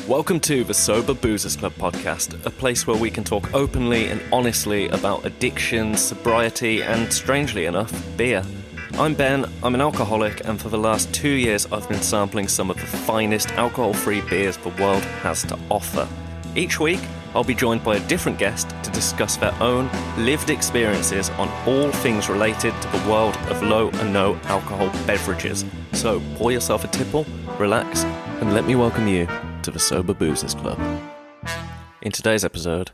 Welcome to the Sober Boozers Club podcast, a place where we can talk openly and honestly about addiction, sobriety, and strangely enough, beer. I'm Ben, I'm an alcoholic, and for the last 2 years I've been sampling some of the finest alcohol-free beers the world has to offer. Each week, I'll be joined by a different guest to discuss their own lived experiences on all things related to the world of low and no alcohol beverages. So pour yourself a tipple, relax, and let me welcome you to the Sober Boozers Club. In today's episode,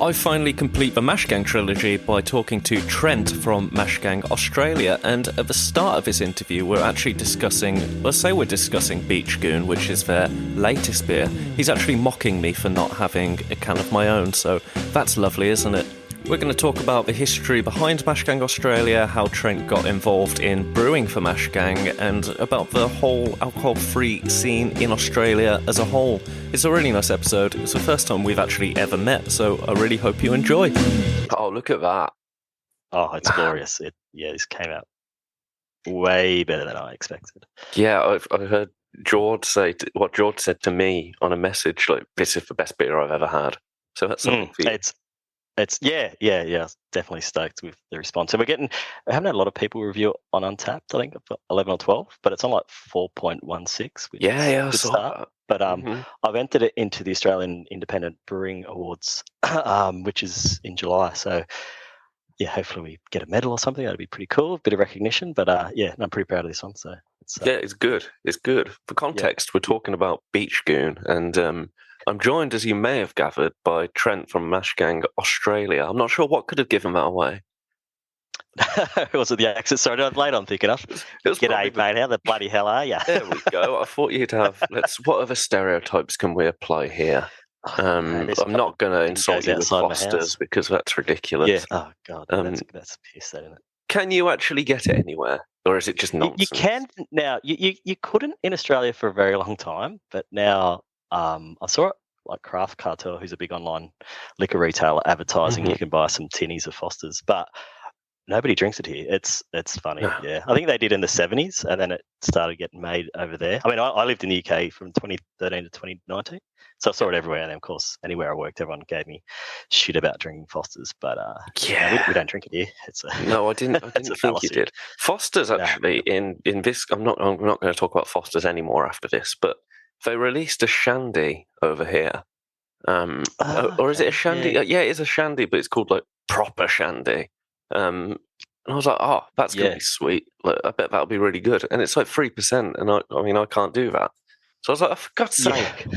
I finally complete the Mash Gang trilogy by talking to Trent from Mash Gang Australia, and at the start of this interview we're actually discussing Beach Goon, which is their latest beer. He's actually mocking me for not having a can of my own, so that's lovely, isn't it? We're going to talk about the history behind Mash Gang Australia, how Trent got involved in brewing for Mash Gang, and about the whole alcohol-free scene in Australia as a whole. It's a really nice episode. It's the first time we've actually ever met, so I really hope you enjoy. Oh, look at that. Oh, it's glorious. This came out way better than I expected. Yeah, I've heard George say what George said to me on a message, like, this is the best beer I've ever had. So that's something for you. It's definitely stoked with the response. And we haven't had a lot of people review it on Untappd, I think 11 or 12, but it's on like 4.16, which is a good start. But I've entered it into the Australian Independent Brewing Awards, which is in July. So yeah, hopefully we get a medal or something. That'd be pretty cool, a bit of recognition. But I'm pretty proud of this one. So it's good. It's good. For context, we're talking about Beach Goon, and I'm joined, as you may have gathered, by Trent from Mash Gang Australia. I'm not sure what could have given that away. Was it the accent? Sorry, I'm late on thinking of. G'day, mate. How the bloody hell are you? There we go. I thought you'd have. What other stereotypes can we apply here? I'm not going to insult you with Fosters because that's ridiculous. Yeah. Oh God, that's piss, that, isn't it? Can you actually get it anywhere, or is it just nonsense? You can now. You couldn't in Australia for a very long time, but now. I saw it like Craft Cartel, who's a big online liquor retailer, advertising. You can buy some tinnies of Foster's, but nobody drinks it here. It's funny. Yeah, I think they did in the 70s, and then it started getting made over there. I mean, I lived in the UK from 2013 to 2019, so I saw it everywhere. And then, of course, anywhere I worked, everyone gave me shit about drinking Foster's. But we don't drink it here. No, I didn't think you did. Foster's actually in this. I'm not going to talk about Foster's anymore after this, but. They released a shandy over here. Or is it a shandy? Yeah, it is a shandy, but it's called like proper shandy. And I was like, oh, that's going to be sweet. Like, I bet that'll be really good. And it's like 3%. And I can't do that. So I was like, oh, for God's sake,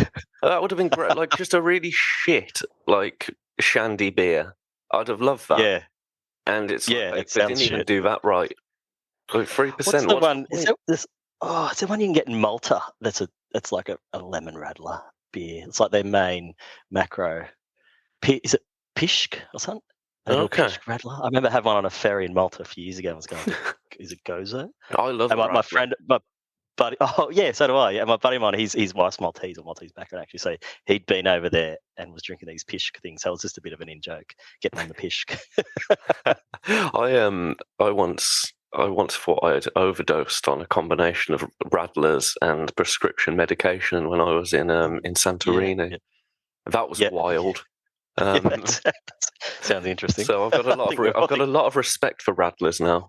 that would have been great. Like just a really shit, like shandy beer. I'd have loved that. Yeah. And it's they didn't even do that right. Like 3%. What's the one? Is there one you can get in Malta? It's like a lemon Radler beer. It's like their main macro. Is it Pishk or something? Okay. Pishk Radler. I remember having one on a ferry in Malta a few years ago. I was going, is it Gozo? I love it. My friend, my buddy. Oh yeah, so do I. Yeah, my buddy of mine. His wife's Maltese or Maltese background actually. So he'd been over there and was drinking these Pishk things. So it was just a bit of an in joke getting on the Pishk. I once thought I had overdosed on a combination of Radlers and prescription medication when I was in Santorini. Yeah. That was wild. That sounds interesting. So I've got a lot of respect for Radlers now.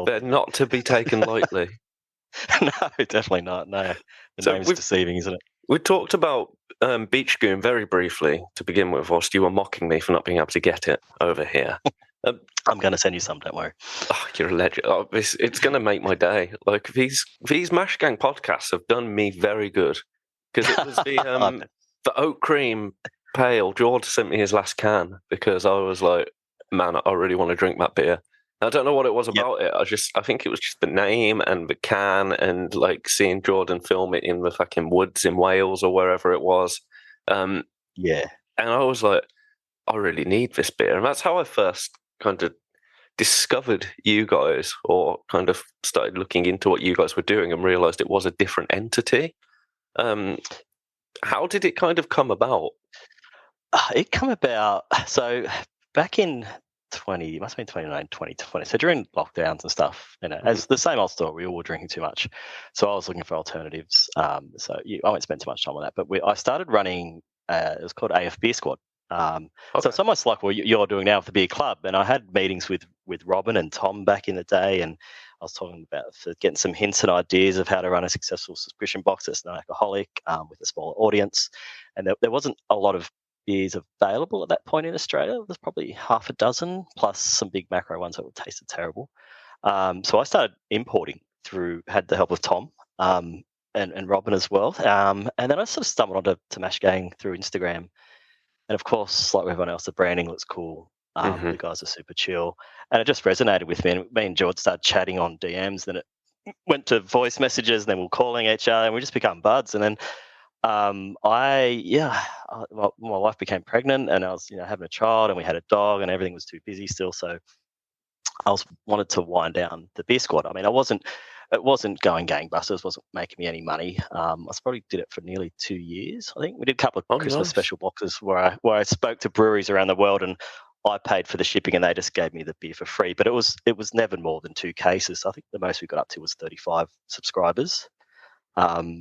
They're not to be taken lightly. No, definitely not. No, the name's deceiving, isn't it? We talked about Beach Goon very briefly to begin with, whilst you were mocking me for not being able to get it over here. I'm going to send you some, don't worry. Oh, you're a legend. Oh, it's going to make my day. Like these Mash Gang podcasts have done me very good because it was the oat cream pale. George sent me his last can because I was like, man, I really want to drink that beer. I don't know what it was about it. I think it was just the name and the can and like seeing Jordan film it in the fucking woods in Wales or wherever it was. And I was like, I really need this beer. And that's how I first kind of discovered you guys, or kind of started looking into what you guys were doing and realized it was a different entity. How did it kind of come about? So back in it must have been 2019, 2020. So during lockdowns and stuff, as the same old story, we all were drinking too much. So I was looking for alternatives. I won't spend too much time on that. But I started running, it was called AF Beer Squad. So it's almost like what you're doing now with the beer club. And I had meetings with Robin and Tom back in the day, and I was talking about getting some hints and ideas of how to run a successful subscription box that's non-alcoholic with a smaller audience. And there wasn't a lot of beers available at that point in Australia. There's probably half a dozen plus some big macro ones that would tasted terrible. So I started importing had the help of Tom and Robin as well. And then I sort of stumbled onto Mash Gang through Instagram. And of course, like everyone else, the branding looks cool. The guys are super chill. And it just resonated with me. And me and George started chatting on DMs. Then it went to voice messages. And then we were calling each other. And we just become buds. And then my wife became pregnant. And I was having a child. And we had a dog. And everything was too busy still. So I wanted to wind down the beer squad. I mean, it wasn't going gangbusters, wasn't making me any money. I probably did it for nearly 2 years. I think we did a couple of Christmas special boxes where I spoke to breweries around the world, and I paid for the shipping and they just gave me the beer for free. But it was never more than 2 cases. I think the most we got up to was 35 subscribers. I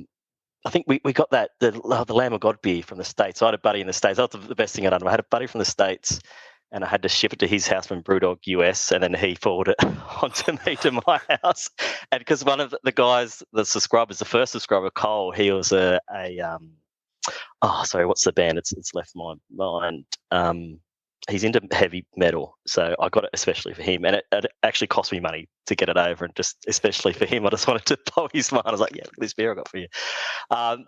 think we got the Lamb of God beer from the States. I had a buddy in the States. That was the best thing I'd done. I had a buddy from the States, and I had to ship it to his house from Brewdog US, and then he forwarded it onto me to my house. And because one of the guys, the subscribers, the first subscriber, Cole, he was what's the band? It's left my mind. He's into heavy metal, so I got it especially for him, and it actually cost me money to get it over, and just especially for him, I just wanted to blow his mind. I was like, yeah, look at this beer I got for you.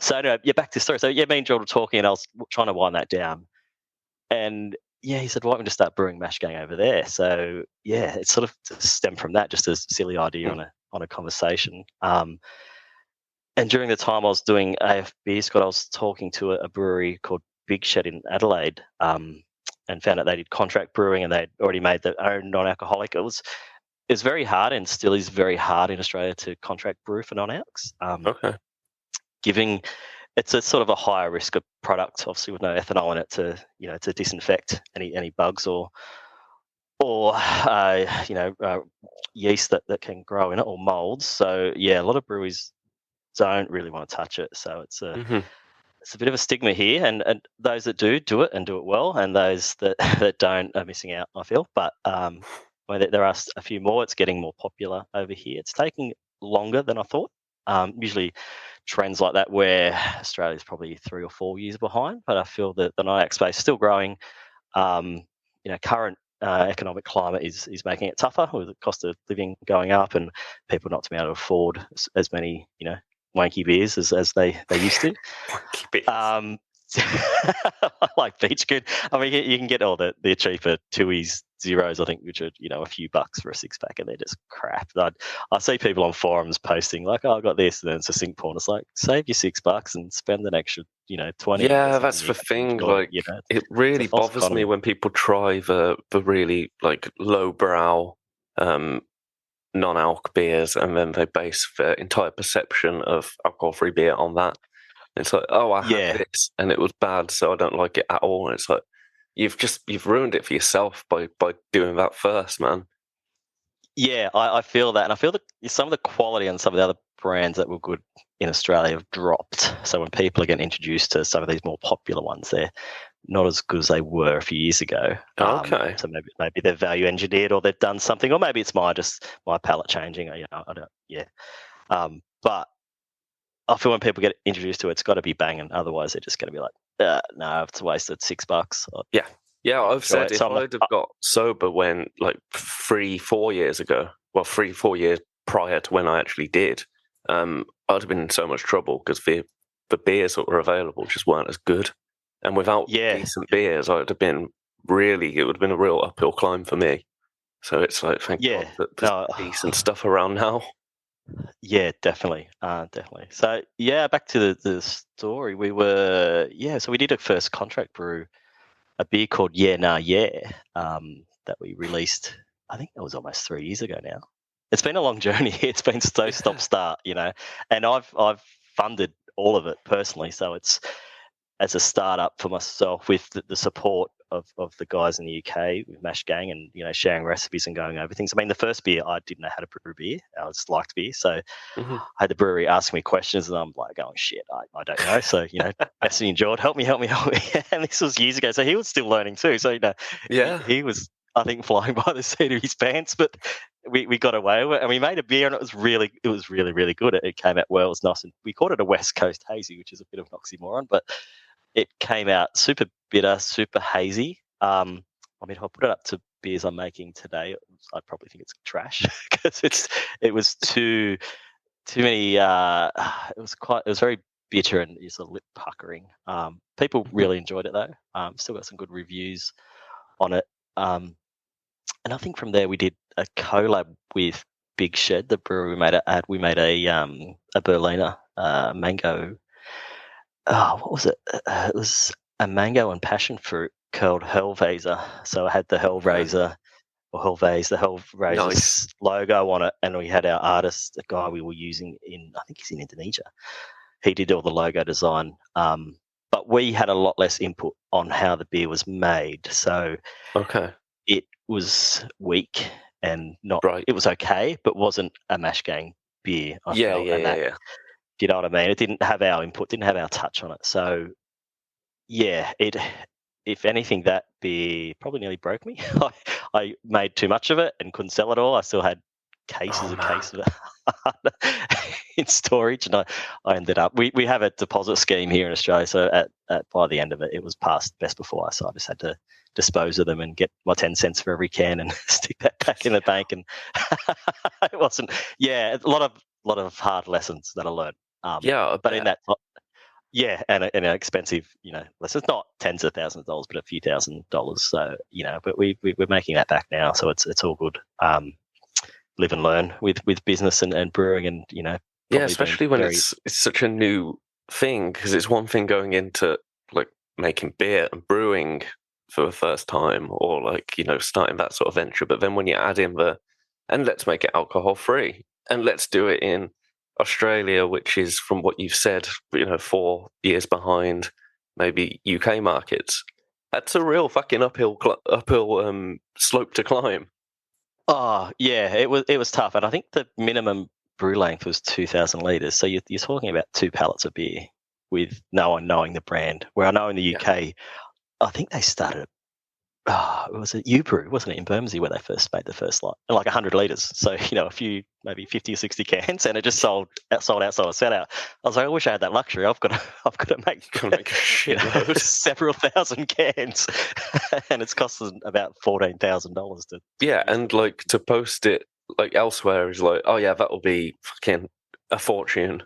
So anyway, back to the story. So me and Jordan were talking, and I was trying to wind that down, and he said, why don't we just start brewing Mash Gang over there? So it sort of stemmed from that, just a silly idea on a conversation. And during the time I was doing AF Beer Squad, I was talking to a brewery called Big Shed in Adelaide, and found out they did contract brewing, and they'd already made their own non-alcoholic. It was very hard, and still is very hard in Australia to contract brew for non-alcs. It's a sort of a higher risk of product, obviously with no ethanol in it to disinfect any bugs or yeast that can grow in it, or molds. So a lot of breweries don't really want to touch it. So it's a bit of a stigma here, and those that do it and do it well, and those that don't are missing out, I feel. But there are a few more. It's getting more popular over here. It's taking longer than I thought. Usually trends like that where Australia's probably 3 or 4 years behind, but I feel that the NIAC space is still growing. Current economic climate is making it tougher with the cost of living going up, and people not to be able to afford as many wanky beers as they used to. Wanky beers. I like Beach Good. I mean, you can get all the cheaper 2Es zeros, I think, which are a few bucks for a 6-pack, and they're just crap. I see people on forums posting like, "Oh, I got this," and then it's a sink porn. It's like, save your $6 and spend an extra 20. Yeah, that's the thing. Like, it really bothers me when people try the really lowbrow non-alc beers, and then they base their entire perception of alcohol-free beer on that. It's like, oh, I had this and it was bad, so I don't like it at all. And it's like, you've ruined it for yourself by doing that first, man. Yeah, I feel that, and I feel that some of the quality and some of the other brands that were good in Australia have dropped. So when people are getting introduced to some of these more popular ones, they're not as good as they were a few years ago. Okay. So maybe they're value engineered, or they've done something, or maybe it's my palate changing. I don't. Yeah. But I feel when people get introduced to it, it's got to be banging. Otherwise, they're just going to be like, no, it's wasted $6. Yeah, I've said if I'd have got sober when 3-4 years ago, 3-4 years prior to when I actually did, I'd have been in so much trouble because the beers that were available just weren't as good. And without decent beers, it would have been a real uphill climb for me. So it's like, thank God that there's decent stuff around now. Yeah, definitely. So back to the story. We were so we did a first contract brew, a beer called that we released. I think that was almost 3 years ago now. It's been a long journey. It's been so stop start, and I've funded all of it personally. So as a startup for myself with the support of the guys in the UK with Mash Gang and, sharing recipes and going over things. I mean, the first beer, I didn't know how to brew beer. I just liked beer. So Mm-hmm. I had the brewery ask me questions and I'm like, oh, shit, I don't know. So, messaging George, help me. And this was years ago. So he was still learning too. So, Yeah. he was, I think, flying by the seat of his pants, but we got away with it. And we made a beer and it was really, really good. It came out well. It was nice. And we called it a West Coast hazy, which is a bit of an oxymoron, but it came out super bitter, super hazy. I mean, if I put it up to beers I'm making today, I'd probably think it's trash because it was too many. It was very bitter and it's a lip puckering. People really enjoyed it though. Still got some good reviews on it. And I think from there we did a collab with Big Shed, the brewery. We made a Berliner mango. Oh, what was it? It was a mango and passion fruit called Hellraiser. So I had the Hellraiser or Hellvase, the Hellraiser logo on it, and we had our artist, the guy we were using I think he's in Indonesia. He did all the logo design, but we had a lot less input on how the beer was made. So it was weak and not. Right. It was okay, but wasn't a Mash Gang beer. I felt. Yeah. Do you know what I mean? It didn't have our input, didn't have our touch on it. So, yeah, if anything, that beer probably nearly broke me. I made too much of it and couldn't sell it all. I still had cases of it in storage, and I ended up. We have a deposit scheme here in Australia, so by the end of it, it was past best before, so I just had to dispose of them and get my 10 cents for every can and stick that back in the bank. And it wasn't. Yeah, a lot of hard lessons that I learned. But in that, and an expensive, lessons, not tens of thousands of dollars, but a few $1,000s. So, but we're making that back now, so it's all good. Live and learn with business and brewing, and especially when it's such a new thing, because it's one thing going into like making beer and brewing for the first time, or like starting that sort of venture. But then when you add in and let's make it alcohol free, and let's do it in Australia, which is, from what you've said, 4 years behind maybe UK markets. That's a real fucking uphill slope to climb. Oh yeah, it was tough, and I think the minimum brew length was 2,000 liters. So you're talking about 2 pallets of beer with no one knowing the brand. Where I know in the UK, I think they started. It was at Brew, wasn't it, in Bermondsey, where they first made the first lot, like 100 liters. So a few, maybe 50 or 60 cans, and it just sold out, sold out. I was like, I wish I had that luxury. I've got to make a several thousand cans, and it's costing about $14,000 to. Yeah, and like to post it like elsewhere is like, oh yeah, that will be fucking a fortune.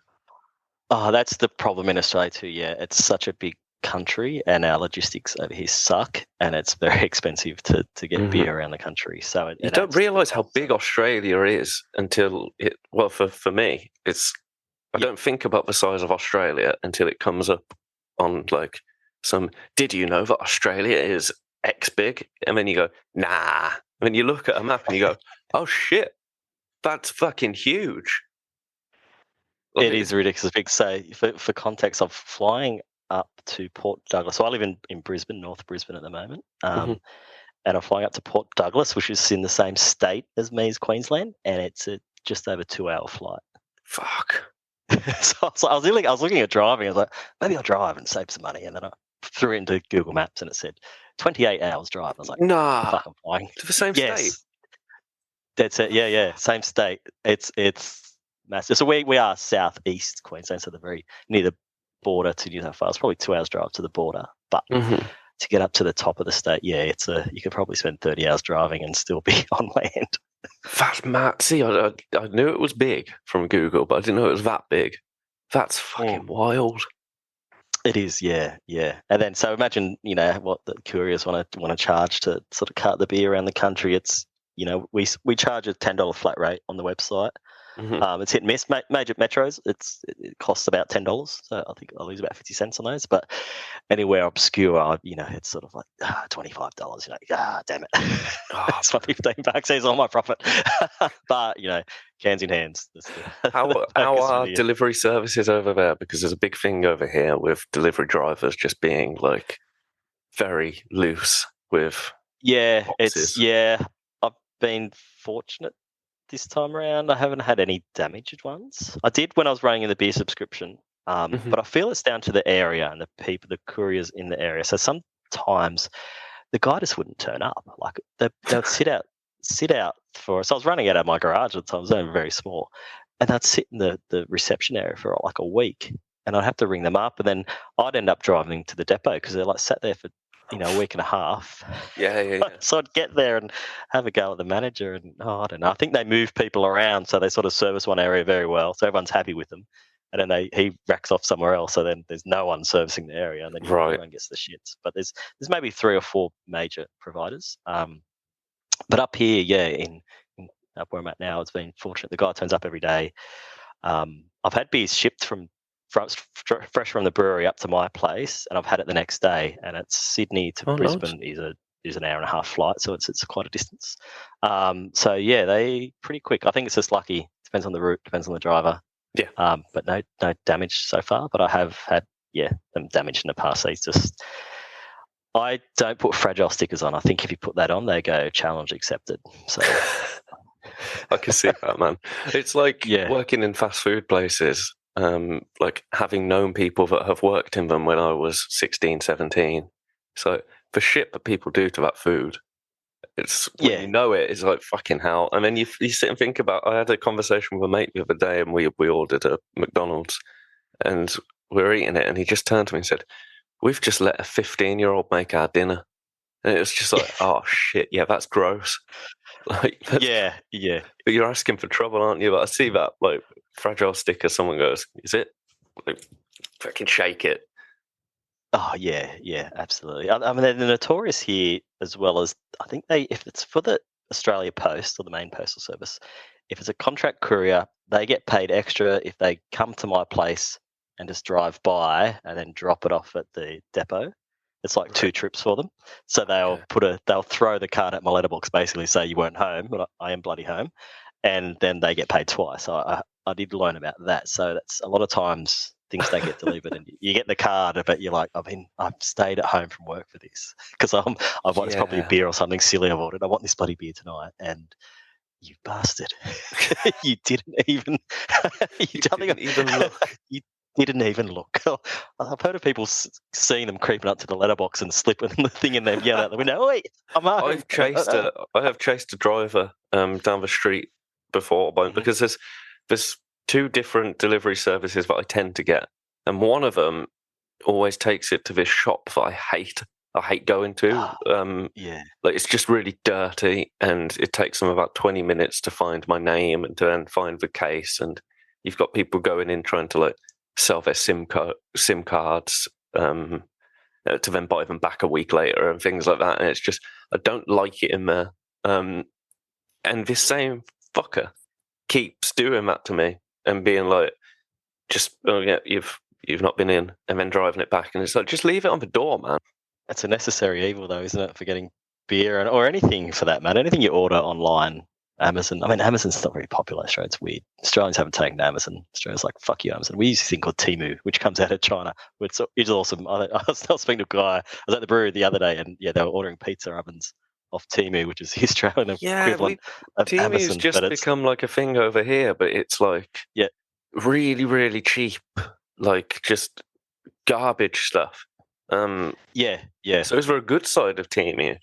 Oh, that's the problem in Australia too. Yeah, it's such a big country, and our logistics over here suck, and it's very expensive to get beer around the country. So you don't realise how big Australia is until it. Well, for me, it's. I don't think about the size of Australia until it comes up on like some. Did you know that Australia is X big? And then you go, nah. And then you look at a map and you go, oh shit, that's fucking huge. It is ridiculous big. So for context, I'm flying up to Port Douglas. So I live in Brisbane, North Brisbane at the moment. And I'm flying up to Port Douglas, which is in the same state as me as Queensland, and it's a just over 2-hour flight. Fuck. So I was looking at driving. I was like, maybe I'll drive and save some money. And then I threw it into Google Maps, and it said 28 hours drive. I was like, nah, fuck, I'm flying to the same state. That's it. Yeah, same state. It's massive. So we are southeast Queensland, so the very near the border to New South Wales. Probably 2 hours drive to the border, but to get up to the top of the state, you could probably spend 30 hours driving and still be on land. That's mad. See, I knew it was big from Google, but I didn't know it was that big. That's fucking wild. It is, yeah. And then, so imagine, what the couriers want to charge to sort of cart the beer around the country. It's, we charge a $10 flat rate on the website. It's hit and miss. Major metros, it costs about $10, so I think I lose about 50 cents on those. But anywhere obscure, it's sort of like $25. Damn it, it's my $15. There's all my profit. But cans in hands. How are delivery services over there? Because there's a big thing over here with delivery drivers just being like very loose with boxes. I've been fortunate this time around. I haven't had any damaged ones. I did when I was running in the beer subscription, but I feel it's down to the area and the people, the couriers in the area. So sometimes the guy just wouldn't turn up. Like they'd sit out for. So I was running out of my garage at the time. It was only very small, and I'd sit in the reception area for like a week, and I'd have to ring them up, and then I'd end up driving to the depot because they're like sat there for a week and a half. Yeah. So I'd get there and have a go at the manager, and I don't know. I think they move people around, so they sort of service one area very well, so everyone's happy with them. And then he racks off somewhere else, so then there's no one servicing the area, and then everyone gets the shits. But there's maybe 3 or 4 major providers. But up here, in up where I'm at now, it's been fortunate. The guy turns up every day. I've had beers shipped from fresh from the brewery up to my place, and I've had it the next day. And it's Sydney to Brisbane is an hour and a half flight, so it's quite a distance. So they pretty quick. I think it's just lucky. Depends on the route, depends on the driver. Yeah. But no damage so far. But I have had them damaged in the past. I don't put fragile stickers on. I think if you put that on, they go challenge accepted. So I can see that, man. It's like working in fast food places. Like having known people that have worked in them when I was 16, 17. So the shit that people do to that food, it's when you know it, it's like fucking hell. And then you sit and think about. I had a conversation with a mate the other day, and we ordered a McDonald's, and we were eating it, and he just turned to me and said, "We've just let a 15-year-old make our dinner," and it was just like, "Oh shit, yeah, that's gross." Like, yeah. But you're asking for trouble, aren't you? But I see that like fragile sticker. Someone goes, "Is it?" Like, fucking shake it. Oh yeah, absolutely. I mean, they're notorious here as well as I think if it's for the Australia Post or the main postal service, if it's a contract courier, they get paid extra if they come to my place and just drive by and then drop it off at the depot. It's like 2 trips for them. So they'll throw the card at my letterbox, basically say you weren't home, but I am bloody home, and then they get paid twice. So I did learn about that. So that's a lot of times things don't get delivered, and you get the card, but you're like, I've stayed at home from work for this because I want it's probably a beer or something silly I've ordered. I want this bloody beer tonight, and you bastard, you didn't even look. You didn't even look. I've heard of people seeing them creeping up to the letterbox and slipping the thing in there, yell out the window, "Wait, I'm home." I have chased a driver down the street before, because there's 2 different delivery services that I tend to get, and one of them always takes it to this shop that I hate. I hate going to. Like it's just really dirty, and it takes them about 20 minutes to find my name and to then find the case, and you've got people going in trying to like sell their SIM cards to then buy them back a week later and things like that. And it's just, I don't like it in there. And this same fucker keeps doing that to me and being like, just, "Oh yeah, you've not been in," and then driving it back. And it's like, just leave it on the door, man. It's a necessary evil though, isn't it, for getting beer or anything for that matter. Anything you order online. Amazon. I mean, Amazon's not very popular in Australia. It's weird. Australians haven't taken to Amazon. Australia's like, fuck you, Amazon. We use a thing called Temu, which comes out of China. It's awesome. I was speaking to a guy. I was at the brewery the other day, and they were ordering pizza ovens off Temu, which is the Australian equivalent of Temu's Amazon. Just become like a thing over here, but it's like really, really cheap, like just garbage stuff. So is there a good side of Temu?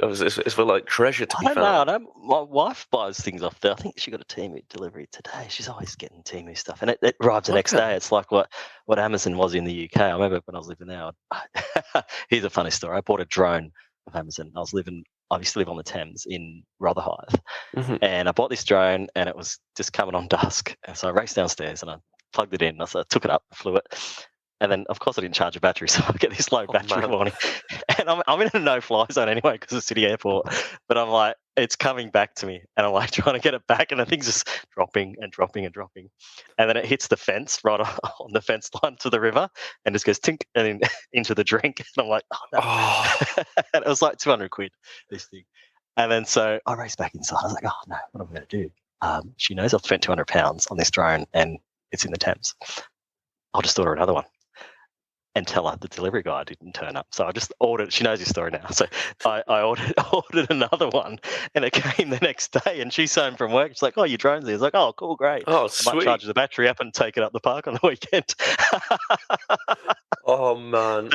Is there like treasure to be found? I don't know. My wife buys things off there. I think she got a Temu delivery today. She's always getting Temu stuff, and it arrives the next day. It's like what Amazon was in the UK. I remember when I was living there. Here's a funny story. I bought a drone of Amazon. I used to live on the Thames in Rotherhithe, and I bought this drone, and it was just coming on dusk. And so I raced downstairs and I plugged it in. I took it up, flew it. And then, of course, I didn't charge a battery, so I get this low battery warning. And I'm in a no-fly zone anyway because it's a city airport. But I'm like, it's coming back to me, and I'm like trying to get it back, and the thing's just dropping and dropping and dropping, and then it hits the fence right on the fence line to the river, and just goes tink and then into the drink, and I'm like, oh no! Oh, And it was like 200 quid this thing, and then so I raced back inside. I was like, oh no, what am I going to do? She knows I've spent £200 on this drone, and it's in the Thames. I'll just order another one. And tell her the delivery guy didn't turn up. So I just ordered. She knows your story now. So I ordered another one, and it came the next day. And she's home from work. She's like, "Oh, your drone's here." I was like, "Oh, cool, great. oh, I might sweet. charge the battery up and take it up the park on the weekend." Oh man.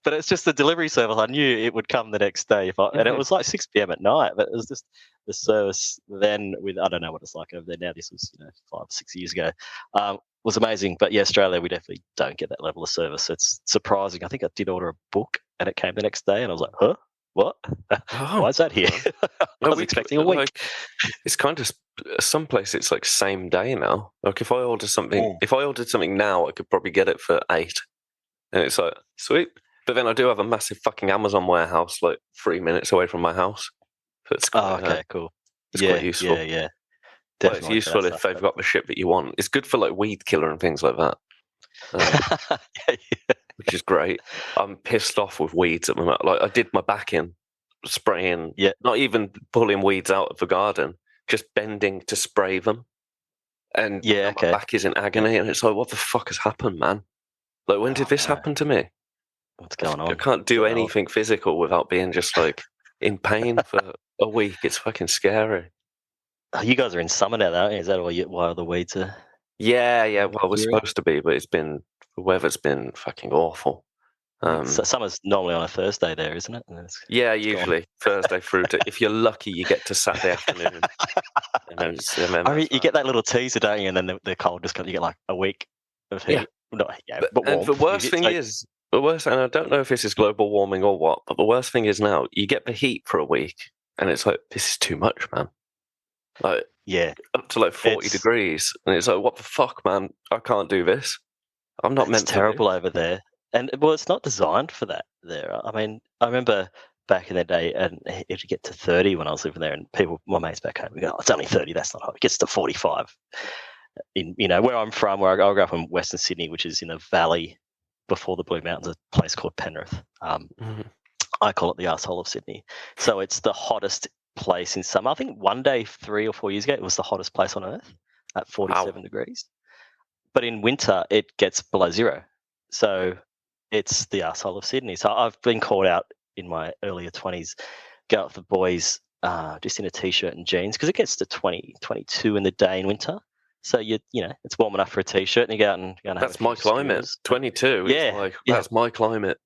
But it's just the delivery service. I knew it would come the next day and it was like 6 p.m. at night. But it was just the service then. With I don't know what it's like over there now. This was 5 6 years ago. Was amazing. But yeah, Australia, we definitely don't get that level of service. It's surprising. I think I did order a book and it came the next day, and I was like, huh? What? Why is that here? I was expecting a week. Like, it's kind of some place. It's like same day now. Like if I ordered something now, I could probably get it for 8, and it's like sweet. But then I do have a massive fucking Amazon warehouse like 3 minutes away from my house. So it's quite, cool. It's quite useful. Yeah. Well, it's useful if they've got the shit that you want. It's good for like weed killer and things like that, which is great. I'm pissed off with weeds at the moment. Like I did my back in spraying, not even pulling weeds out of the garden, just bending to spray them. And my back is in agony, and it's like, what the fuck has happened, man? Like when did this happen to me? What's going on? I can't do anything physical without being just like in pain for a week. It's fucking scary. Oh, you guys are in summer now, though. Is that why the weeds are? Yeah. Well, we're supposed to be, but the weather's been fucking awful. So summer's normally on a Thursday there, isn't it? Yeah, usually Thursday through to. If you're lucky, you get to Saturday afternoon. I mean, you get that little teaser, don't you? And then the cold just comes. You get like a week of heat. But and the worst thing is, and I don't know if this is global warming or what, but the worst thing is now you get the heat for a week, and it's like this is too much, man. Like up to like 40 degrees, and it's like what the fuck, man? I can't do this. I'm not meant to. It's terrible over there, and well, it's not designed for that there. I mean, I remember back in the day, and if you get to 30 when I was living there, and my mates back home, we go, oh, it's only 30. That's not hot. It gets to 45. In where I'm from, where I grew up in Western Sydney, which is in a valley before the Blue Mountains, a place called Penrith. I call it the arsehole of Sydney. So it's the hottest place in summer. I think one day 3 or 4 years ago, it was the hottest place on earth at 47 degrees. But in winter, it gets below zero. So it's the arsehole of Sydney. So I've been called out in my earlier 20s, go out with the boys just in a T-shirt and jeans, because it gets to 20, 22 in the day in winter. So it's warm enough for a T-shirt, and you go out and that's my climate. 22. That's my climate.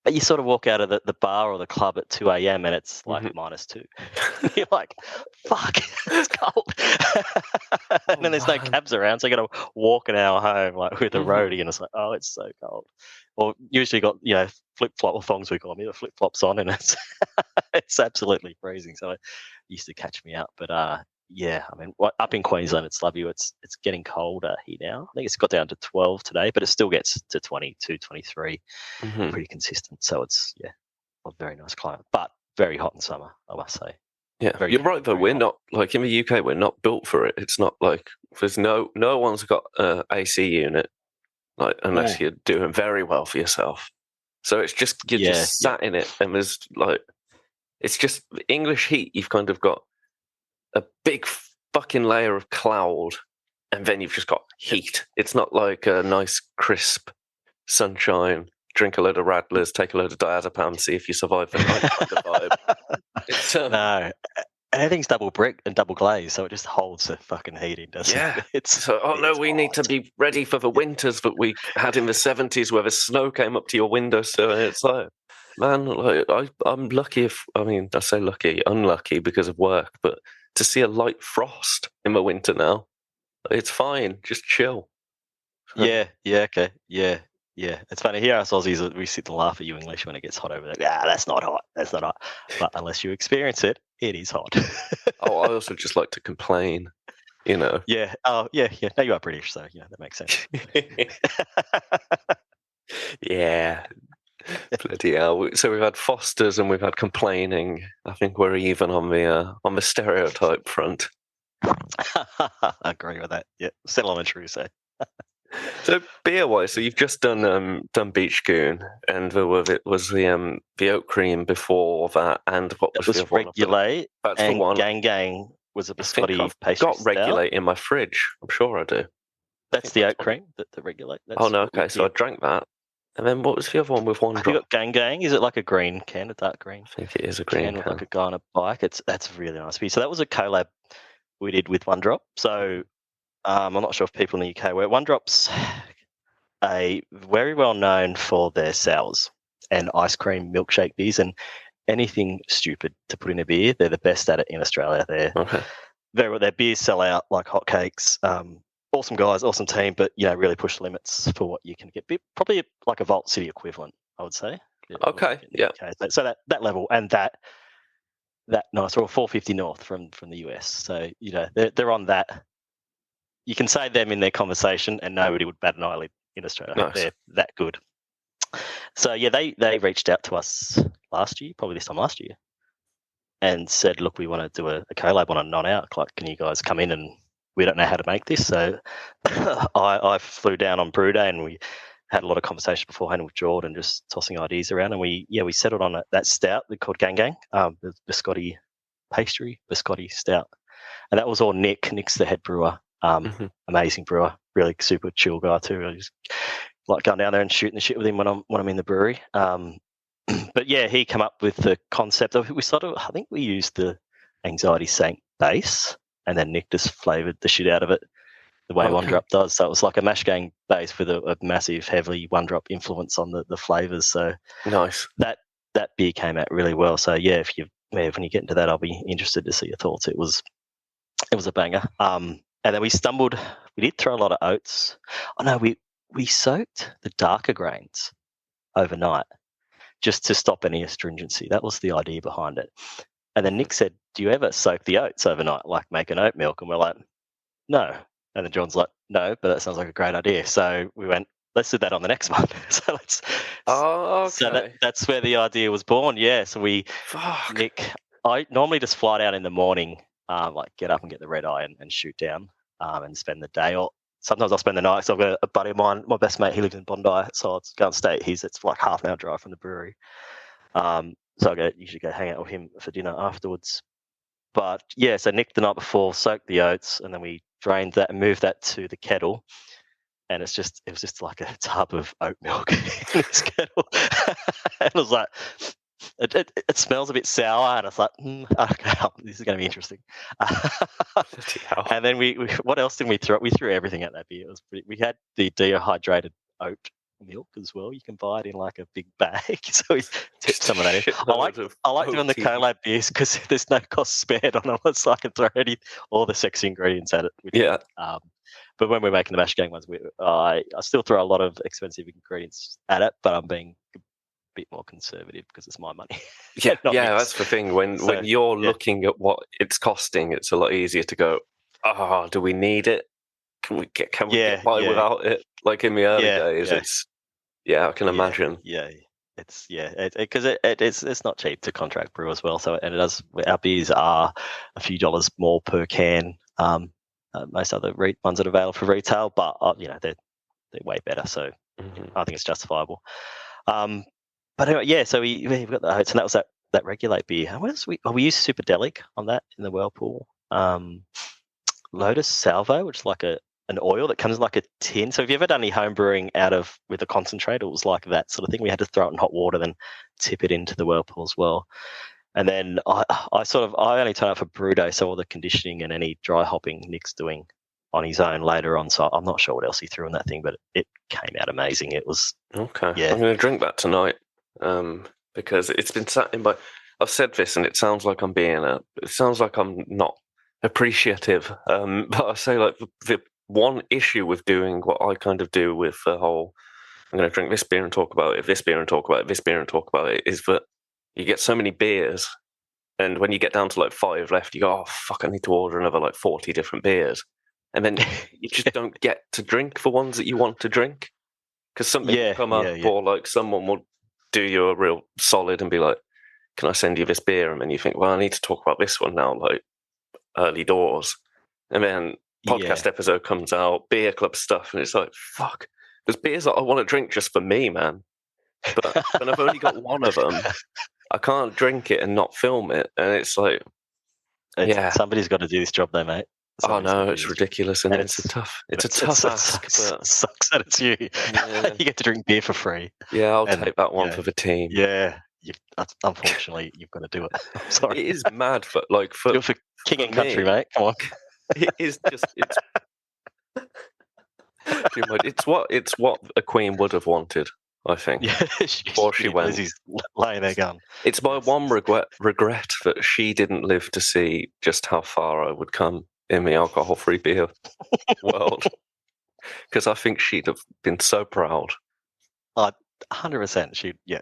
But you sort of walk out of the bar or the club at 2 a.m. and it's like -2. You're like, fuck, it's cold. And then there's no cabs around, so you got to walk an hour home like with a roadie, and it's like, oh, it's so cold. Or usually got flip flop or thongs, we call them, the flip flops on, and it's it's absolutely freezing. So it used to catch me out, but I mean, up in Queensland, it's lovely. It's getting colder here now. I think it's got down to 12 today, but it still gets to 22, 23, pretty consistent. So it's a very nice climate, but very hot in summer, I must say. Yeah, you're right though. We're not like in the UK. We're not built for it. It's not like there's no one's got an AC unit, like unless you're doing very well for yourself. So it's just you're just sat in it, and there's like it's just English heat. You've kind of got a big fucking layer of cloud, and then you've just got heat. It's not like a nice crisp sunshine, drink a load of Radlers, take a load of diazepam, see if you survive the night kind of vibe. It's, no, everything's double brick and double glaze, so it just holds the fucking heat in, doesn't it? It's we need to be ready for the winters that we had in the 70s where the snow came up to your windowsill, and it's like, man, like I'm lucky I say lucky, unlucky because of work, but to see a light frost in the winter now, it's fine. Just chill. Okay. Yeah. It's funny. Here, us Aussies, we sit and laugh at you English when it gets hot over there. Yeah, that's not hot. That's not hot. But unless you experience it, it is hot. I also just like to complain, Yeah. Oh, yeah. No, you are British, so that makes sense. Yeah. Bloody hell. So we've had Foster's and we've had complaining. I think we're even on the stereotype front. I agree with that. Yeah, settle on a true say. So beer-wise, so you've just done Beach Goon, and was the oat cream before that, and what was It the was other one? Regulate, That's and the one. Gang was a I think biscotti I've pastry got stout. Regulate in my fridge. I'm sure I do. That's the oat cream, the Regulate. Oh no, okay. So I drank that, and then what was the other one with One Have you Drop? got Gang? Is it like a green can, a dark green I think it is a green can with can. like a guy on a bike? That's really nice beer. So that was a collab we did with One Drop. So I'm not sure if people in the UK where One Drop's very well known for their sours and ice cream milkshake beers and anything stupid to put in a beer. They're the best at it in Australia. Okay. Their beers sell out like hotcakes. Awesome guys, awesome team, but really push the limits for what you can get. Probably like a Vault City equivalent, I would say. Okay. Yeah. So that level and that nice, or 450 North from the US. So they're on that. You can say them in their conversation, and nobody would bat an eyelid in Australia. Nice. They're that good. So they reached out to us last year, probably this time last year, and said, "Look, we want to do a collab on a non-alc. Like, can you guys come in? And we don't know how to make this." So I flew down on brew day, and we had a lot of conversation beforehand with Jordan, just tossing ideas around, and we settled on that stout called Gang, the biscotti pastry biscotti stout, and that was all Nick. Nick's the head brewer, amazing brewer, really super chill guy too. I just like going down there and shooting the shit with him when I'm in the brewery. But yeah, he came up with the concept of I think we used the Anxiety Saint base, and then Nick just flavoured the shit out of it the way One Drop does. So it was like a mash gang base with a massive, heavily One Drop influence on the flavours. So nice. That beer came out really well. So yeah, when you get into that, I'll be interested to see your thoughts. It was a banger. And then we did throw a lot of oats. Oh no, we soaked the darker grains overnight just to stop any astringency. That was the idea behind it. And then Nick said, "Do you ever soak the oats overnight, like make an oat milk?" And we're like, "No." And then John's like, "No, but that sounds like a great idea." So we went, "Let's do that on the next one." So that's where the idea was born. Yeah. So Nick, I normally just fly down in the morning, like get up and get the red eye and shoot down, and spend the day. Or sometimes I'll spend the night. So I've got a buddy of mine, my best mate, he lives in Bondi, so I'll go and stay. It's like half an hour drive from the brewery. So I usually go hang out with him for dinner afterwards. But yeah, so Nick the night before soaked the oats, and then we drained that and moved that to the kettle. And it was just like a tub of oat milk in this kettle. And it was like, it smells a bit sour, and I was like, okay, this is going to be interesting. And then we what else did we throw? We threw everything at that beer. We had the dehydrated oat milk as well. You can buy it in like a big bag, so we tipped some of that in. I like doing the collab beers because there's no cost spared on it, so I can throw all the sexy ingredients at it. But when we're making the mash gang ones, I still throw a lot of expensive ingredients at it, but I'm being a bit more conservative because it's my money. Yeah, that's the thing. When you're looking at what it's costing, it's a lot easier to go, "Oh, do we need it? Can we get by without it?" Like in the early days, it's I can imagine. It's because it's not cheap to contract brew as well. So our beers are a few dollars more per can. Most other ones that are available for retail, but they're way better. So I think it's justifiable. But anyway, so we've got the oats, and that was that Regulate beer. And what else we used Superdelic on that in the Whirlpool. Lotus Salvo, which is like an oil that comes in like a tin. So have you ever done any home brewing with a concentrate? It was like that sort of thing. We had to throw it in hot water, then tip it into the Whirlpool as well. And then I only turn up for brew day, so all the conditioning and any dry hopping Nick's doing on his own later on. So I'm not sure what else he threw in that thing, but it came out amazing. It was okay. Yeah. I'm going to drink that tonight because it's been sat in my. I've said this, and it sounds like it sounds like I'm not appreciative. But I say like the one issue with doing what I kind of do with the whole, I'm going to drink this beer and talk about it, this beer and talk about it, this beer and talk about it, is that you get so many beers, and when you get down to like 5 left, you go, "Oh fuck, I need to order another like 40 different beers," and then you just don't get to drink the ones that you want to drink because something will come up, or like someone will do you a real solid and be like, can I send you this beer? And then you think, well, I need to talk about this one now, like early doors. And then podcast episode comes out, beer club stuff, and it's like, fuck. There's beers that I want to drink just for me, man. But when I've only got one of them, I can't drink it and not film it. And it's like, somebody's got to do this job though, mate. It's ridiculous, and it's a tough ask. But sucks that it's you. Yeah. You get to drink beer for free. Yeah, I'll take that one for the team. Yeah, unfortunately, you've got to do it. I'm sorry. It is mad, for do it for king and country, mate. Come on. It is just it's what a queen would have wanted, I think. Yeah, before she went. He's laying their gun. It's my one regret that she didn't live to see just how far I would come in the alcohol-free beer world, because I think she'd have been so proud. 100%.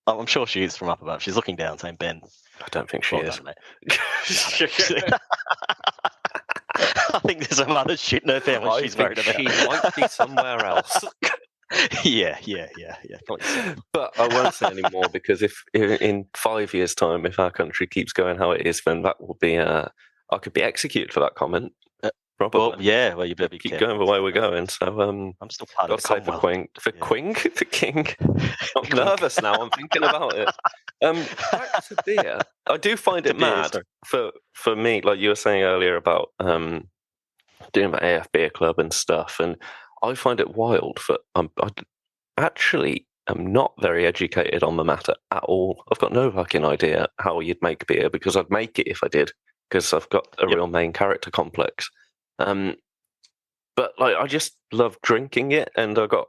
I'm sure she is from up above. She's looking down, saying, "Ben." I don't think she is. Done, I think there's some other shit in her family she's worried about. She might be somewhere else. Yeah. Probably so. But I won't say anymore, because if in 5 years' time, if our country keeps going how it is, then that will be I could be executed for that comment. Probably. Well, you better be keep careful. going the way we're going. So I'm still part of the Commonwealth. The king. I'm nervous now. I'm thinking about it. Back to beer. I do find it mad for me, like you were saying earlier about doing the AF Beer Club and stuff, and I find it wild that I actually am not very educated on the matter at all. I've got no fucking idea how you'd make beer, because I'd make it if I did, because I've got a real main character complex. But like, I just love drinking it, and I got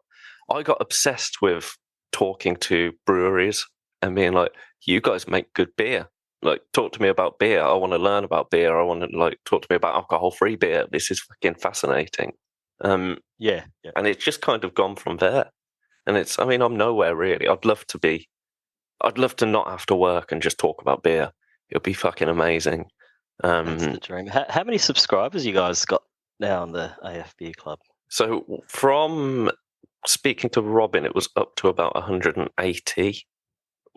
obsessed with talking to breweries and being like, you guys make good beer. Like, talk to me about beer. I want to learn about beer. I want to talk to me about alcohol-free beer. This is fucking fascinating. And it's just kind of gone from there. And I'm nowhere really. I'd love to not have to work and just talk about beer. It'll be fucking amazing. That's the dream. How many subscribers you guys got now on the AF Beer Club? So from speaking to Robin, it was up to about 180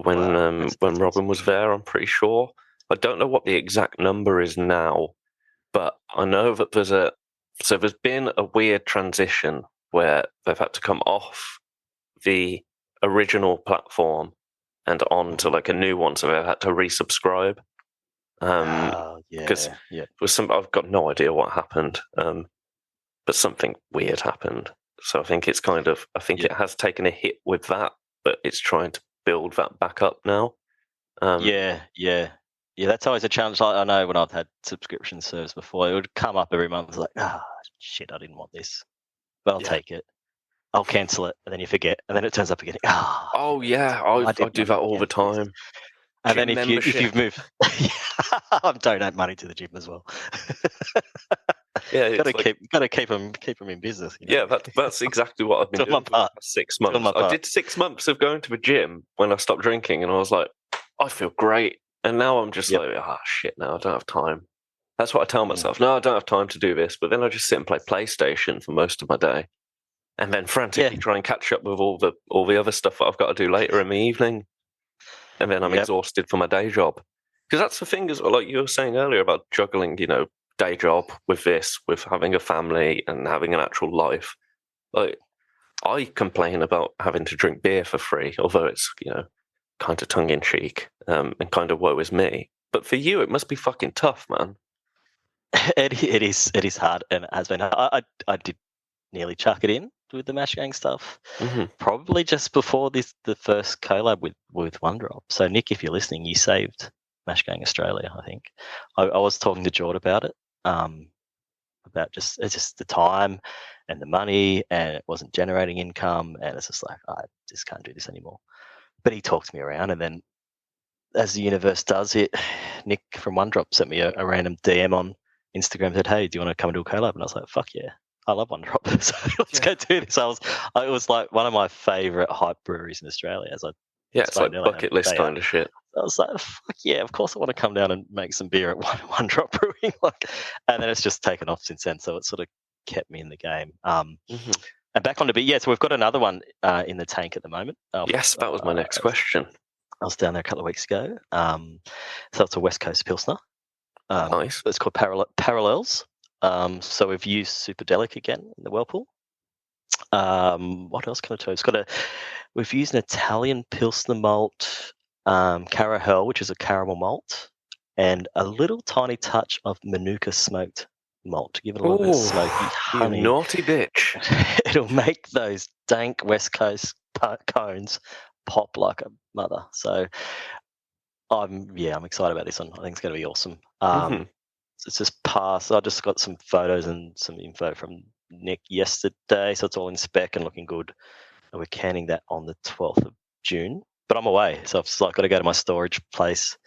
when Robin was there, I'm pretty sure. I don't know what the exact number is now, but I know that there's been a weird transition where they've had to come off the original platform and on to like a new one, so they've had to resubscribe. Because I've got no idea what happened, but something weird happened. So I think it's it has taken a hit with that, but it's trying to build that back up now. That's always a challenge. I know when I've had subscription service before, it would come up every month like, shit, I didn't want this, but I'll take it. I'll cancel it, and then you forget, and then it turns up again. I do that all the time. And then if you've moved, I donate money to the gym as well. Got to keep them in business. You know? Yeah, that's exactly what I've been doing for 6 months. I did 6 months of going to the gym when I stopped drinking, and I was like, I feel great. And now I'm just like, shit, now I don't have time. That's what I tell myself. No, I don't have time to do this. But then I just sit and play PlayStation for most of my day, and then frantically try and catch up with all the other stuff that I've got to do later in the evening. And then I'm exhausted for my day job. Because that's the thing, is like you were saying earlier about juggling, day job with this, with having a family and having an actual life. Like, I complain about having to drink beer for free, although it's, kind of tongue in cheek and kind of woe is me. But for you, it must be fucking tough, man. It is hard, and it has been hard. I did nearly chuck it in with the Mash Gang stuff, probably just before the first collab with One Drop. So Nick, if you're listening, you saved Mash Gang Australia. I think I was talking to Jord about it, about just the time and the money, and it wasn't generating income, and it's just like, I just can't do this anymore. But he talked me around, and then as the universe does it, Nick from One Drop sent me a random DM on Instagram, said, "Hey, do you want to come and do a collab?" And I was like, "Fuck yeah, I love One Drop, so let's go do this." It was like one of my favourite hype breweries in Australia. It's like bucket list kind of shit. I was like, "Fuck yeah, of course I want to come down and make some beer at One Drop Brewing." And then it's just taken off since then, so it sort of kept me in the game. And back on the beer. Yeah, so we've got another one in the tank at the moment. Yes, that was my next question. I was down there a couple of weeks ago. So it's a West Coast Pilsner. Nice. It's called Parallels. So we've used Superdelic again in the whirlpool. What else can I tell you? We've used an Italian Pilsner malt, Carahel, which is a caramel malt, and a little tiny touch of Manuka smoked malt to give it a little bit of smoky honey. You naughty bitch. It'll make those dank West Coast cones pop like a mother. So I'm excited about this one. I think it's going to be awesome. It's just passed. I just got some photos and some info from Nick yesterday, so it's all in spec and looking good. And we're canning that on the 12th of June. But I'm away, so I've just got to go to my storage place.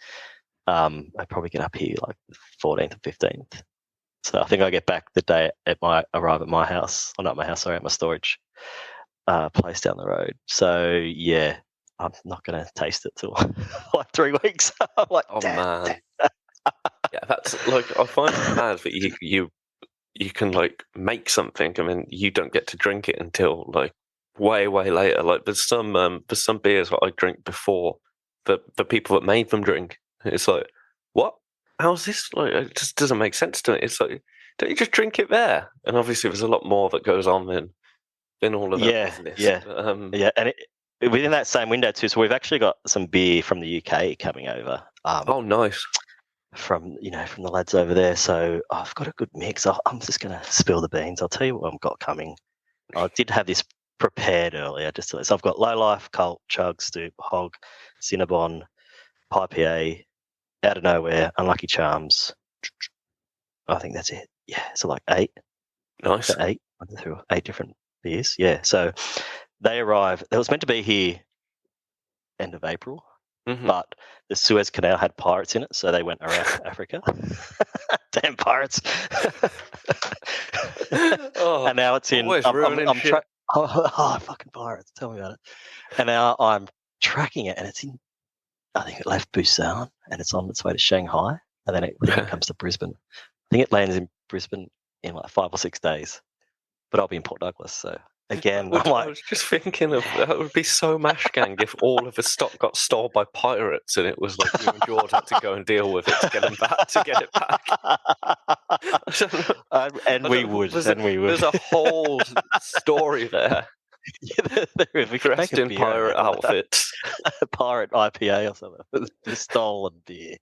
I probably get up here like the 14th or 15th. So I think I get back the day arrive at my house. Or not my house, sorry, at my storage place down the road. So yeah, I'm not going to taste it till like 3 weeks. I'm like, oh man. Yeah, that's like, I find it mad that you can like make something. I mean, you don't get to drink it until like way later. Like there's some beers that I drink before the people that made them drink. It's like, what? How's this? Like, it just doesn't make sense to me. It's like, don't you just drink it there? And obviously, there's a lot more that goes on than all of that business. Yeah, but, yeah, and within that same window too. So we've actually got some beer from the UK coming over. Oh, nice. From the lads over there. So I've got a good mix. I'm just going to spill the beans. I'll tell you what I've got coming. I did have this prepared earlier. So I've got Low Life, Cult, Chug, Stoop, Hog, Cinnabon, IPA, Out of Nowhere, Unlucky Charms. I think that's it. Yeah, so like 8. Nice. So 8. I went through 8 different beers. Yeah, so they arrive. It was meant to be here end of April. But the Suez Canal had pirates in it, so they went around Africa. Damn pirates! And now it's in. I'm fucking pirates! Tell me about it. And now I'm tracking it, and it's in. I think it left Busan, and it's on its way to Shanghai, and then it comes to Brisbane. I think it lands in Brisbane in like 5 or 6 days, but I'll be in Port Douglas, so. Again, I was just thinking of that would be so mash gang if all of the stock got stolen by pirates and it was like you and George had to go and deal with it to get it back. We would. There's a whole story there. Dressed in pirate outfits, pirate IPA or something. The stolen beer.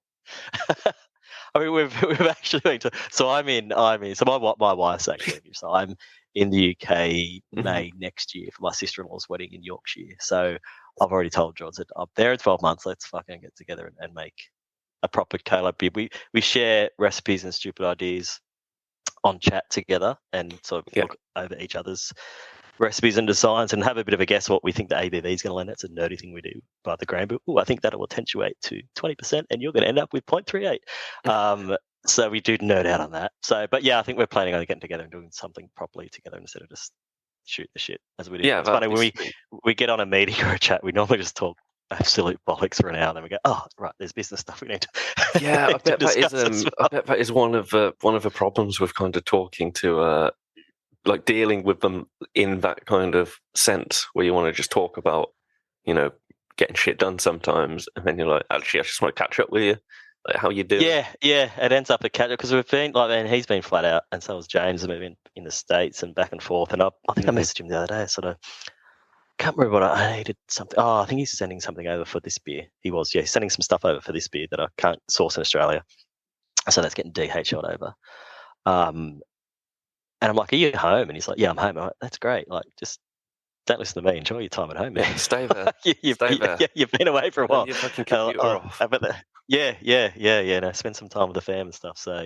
I mean, we've actually been to. So I'm in. So my wife's actually. So I'm in the UK May next year for my sister-in-law's wedding in Yorkshire. So I've already told George that I'm there in 12 months. Let's fucking get together and make a proper collab beer. We share recipes and stupid ideas on chat together and sort of look over each other's recipes and designs and have a bit of a guess what we think the ABV is going to land. That's a nerdy thing we do by the gram. But I think that will attenuate to 20% and you're going to end up with 0.38. So we do nerd out on that. So, but yeah, I think we're planning on getting together and doing something properly together instead of just shoot the shit as we do. Yeah, it's funny when we get on a meeting or a chat, we normally just talk absolute bollocks for an hour. Then we go, oh right, there's business stuff we need to. Yeah, I bet that is one of the problems with kind of talking to like dealing with them in that kind of sense where you want to just talk about getting shit done sometimes, and then you're like, actually, I just want to catch up with you. Like, how you doing? Yeah, it ends up a catch up because we've been like, and he's been flat out, and so was James. We've been in the States and back and forth. And I think I messaged him the other day. I sort of can't remember what I needed something. Oh, I think he's sending something over for this beer. He's sending some stuff over for this beer that I can't source in Australia. So that's getting DHL'd over. And I'm like, are you home? And he's like, yeah, I'm home. I'm like, that's great. Like, just don't listen to me. Enjoy your time at home, man. Yeah, stay there. Stay there. You've been away for a while. Your fucking computer off. Yeah. No, spend some time with the fam and stuff. So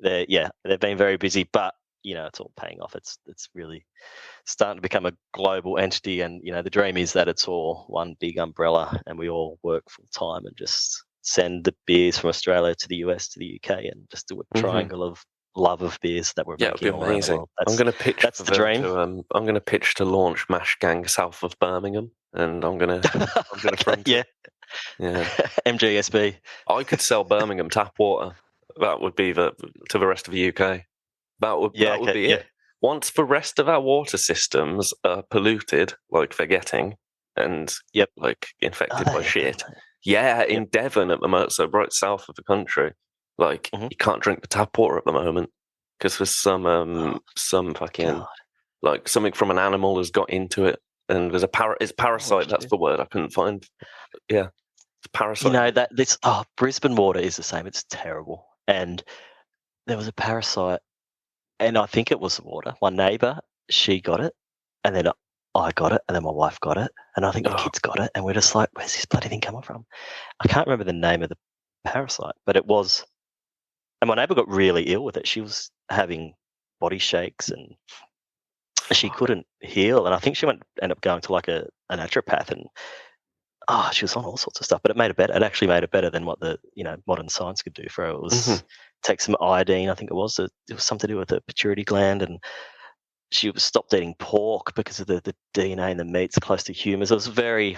they've been very busy, but it's all paying off. It's really starting to become a global entity, and the dream is that it's all one big umbrella, and we all work full time and just send the beers from Australia to the US to the UK, and just do a triangle of love of beers that we're making. It'd be amazing. I'm going to pitch. That's the dream. I'm going to pitch to launch Mash Gang south of Birmingham, and I'm going to front yeah. MGSB. I could sell Birmingham tap water. That would be to the rest of the UK. That would be it. once the rest of our water systems are polluted, like they're getting, and Yep. like Are infected by they? shit. Yeah, in Devon at the moment, so right south of the country, like Mhm. you can't drink the tap water at the moment because there's some fucking God. like something from an animal has got into it, and there's it's parasite. That's shit. the word I couldn't find. Yeah, it's parasite. You know that this Brisbane water is the same. It's terrible. And there was a parasite, and I think it was the water. My neighbour, she got it, and then I got it, and then my wife got it, and I think the Oh, kids got it, and we're just like, where's this bloody thing coming from? I can't remember the name of the parasite, but it was, and my neighbour got really ill with it. She was having body shakes, and she couldn't heal, and I think she ended up going to like a naturopath, and she was on all sorts of stuff, but it made it better. It actually made it better than what the modern science could do for her. It was take some iodine, I think it was. It was something to do with the pituitary gland, and she was stopped eating pork because of the DNA in the meats close to humans. It was very